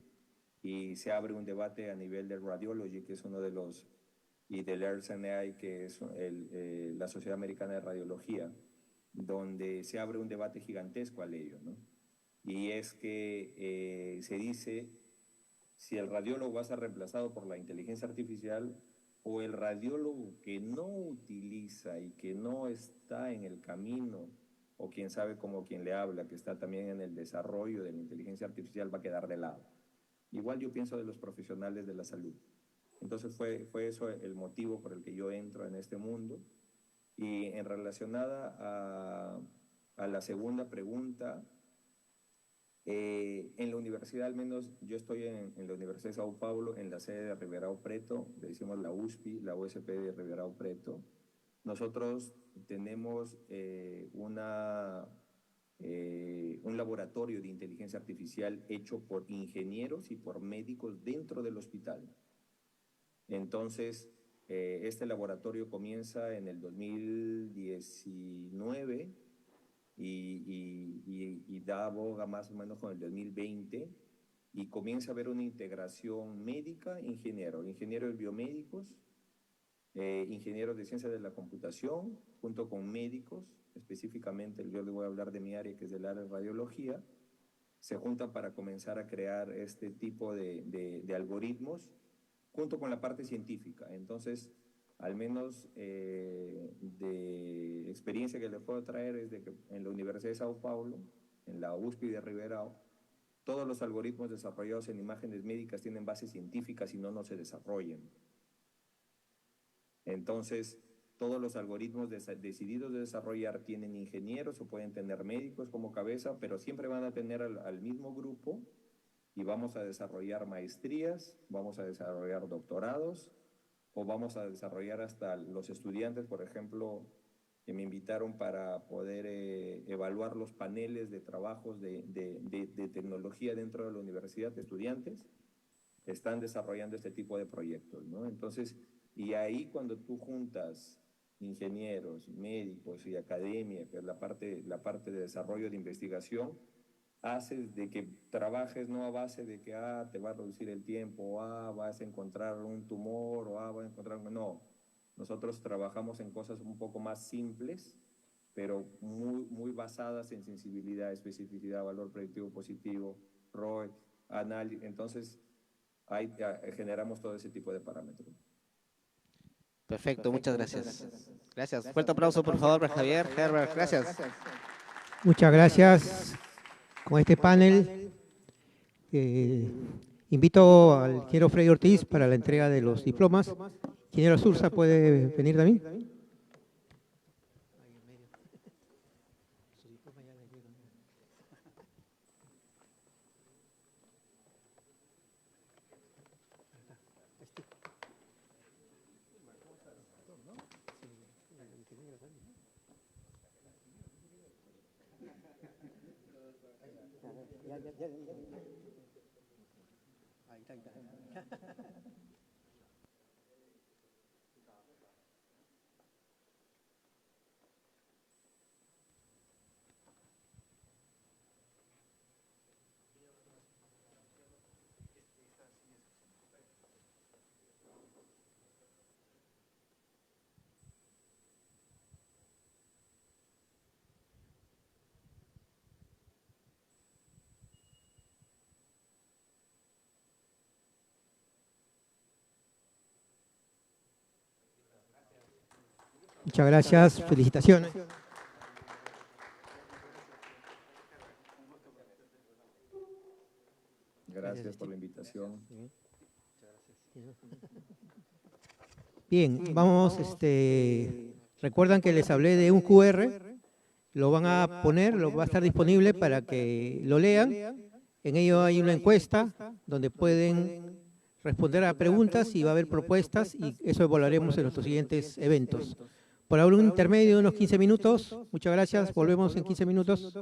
Speaker 5: y se abre un debate a nivel del radiology, que es uno de y del RSNI, que es la Sociedad Americana de Radiología, donde se abre un debate gigantesco al ello, ¿no? Y es que se dice si el radiólogo va a ser reemplazado por la inteligencia artificial o el radiólogo que no utiliza y que no está en el camino, o quién sabe como quien le habla, que está también en el desarrollo de la inteligencia artificial, va a quedar de lado. Igual yo pienso de los profesionales de la salud. Entonces fue eso el motivo por el que yo entro en este mundo. Y en relacionada a la segunda pregunta, en la universidad, al menos yo estoy en la Universidad de Sao Paulo, en la sede de Ribeirão Preto, le decimos la USP, la USP de Ribeirão Preto. Nosotros tenemos un laboratorio de inteligencia artificial hecho por ingenieros y por médicos dentro del hospital. Entonces, este laboratorio comienza en el 2019 y da boga más o menos con el 2020, y comienza a haber una integración médica, ingenieros biomédicos, ingenieros de ciencias de la computación, junto con médicos, específicamente yo le voy a hablar de mi área, que es el área de radiología, se juntan para comenzar a crear este tipo de algoritmos, junto con la parte científica. Entonces, al menos de experiencia que les puedo traer es de que en la Universidad de Sao Paulo, en la USP de Ribeirão, todos los algoritmos desarrollados en imágenes médicas tienen bases científicas y no se desarrollan. Entonces, todos los algoritmos decididos de desarrollar tienen ingenieros o pueden tener médicos como cabeza, pero siempre van a tener al mismo grupo, y vamos a desarrollar maestrías, vamos a desarrollar doctorados, o vamos a desarrollar hasta los estudiantes, por ejemplo, que me invitaron para poder evaluar los paneles de trabajos de tecnología dentro de la universidad, de estudiantes, están desarrollando este tipo de proyectos, ¿no? Entonces, y ahí cuando tú juntas ingenieros, médicos y academia, que es la parte de desarrollo de investigación, haces de que trabajes no a base de que te va a reducir el tiempo, o vas a encontrar un tumor, o vas a encontrar... No, nosotros trabajamos en cosas un poco más simples, pero muy basadas en sensibilidad, especificidad, valor predictivo positivo, ROE, análisis. Entonces, generamos todo ese tipo de parámetros.
Speaker 6: Perfecto, muchas gracias. Gracias. Fuerte aplauso, por favor, para Javier Herbert. Gracias.
Speaker 1: Muchas gracias. Con este panel, invito al ingeniero Freddy Ortiz para la entrega de los diplomas. Ingeniero Sursa, ¿puede venir también? Muchas gracias, felicitaciones.
Speaker 5: Gracias por la invitación.
Speaker 1: Bien, vamos, recuerdan que les hablé de un QR, lo van a poner, va a estar disponible para que lo lean. En ello hay una encuesta donde pueden responder a preguntas y va a haber propuestas, y eso evaluaremos en nuestros siguientes eventos. Por ahora un intermedio de unos 15 minutos. Muchas gracias, volvemos en 15 minutos.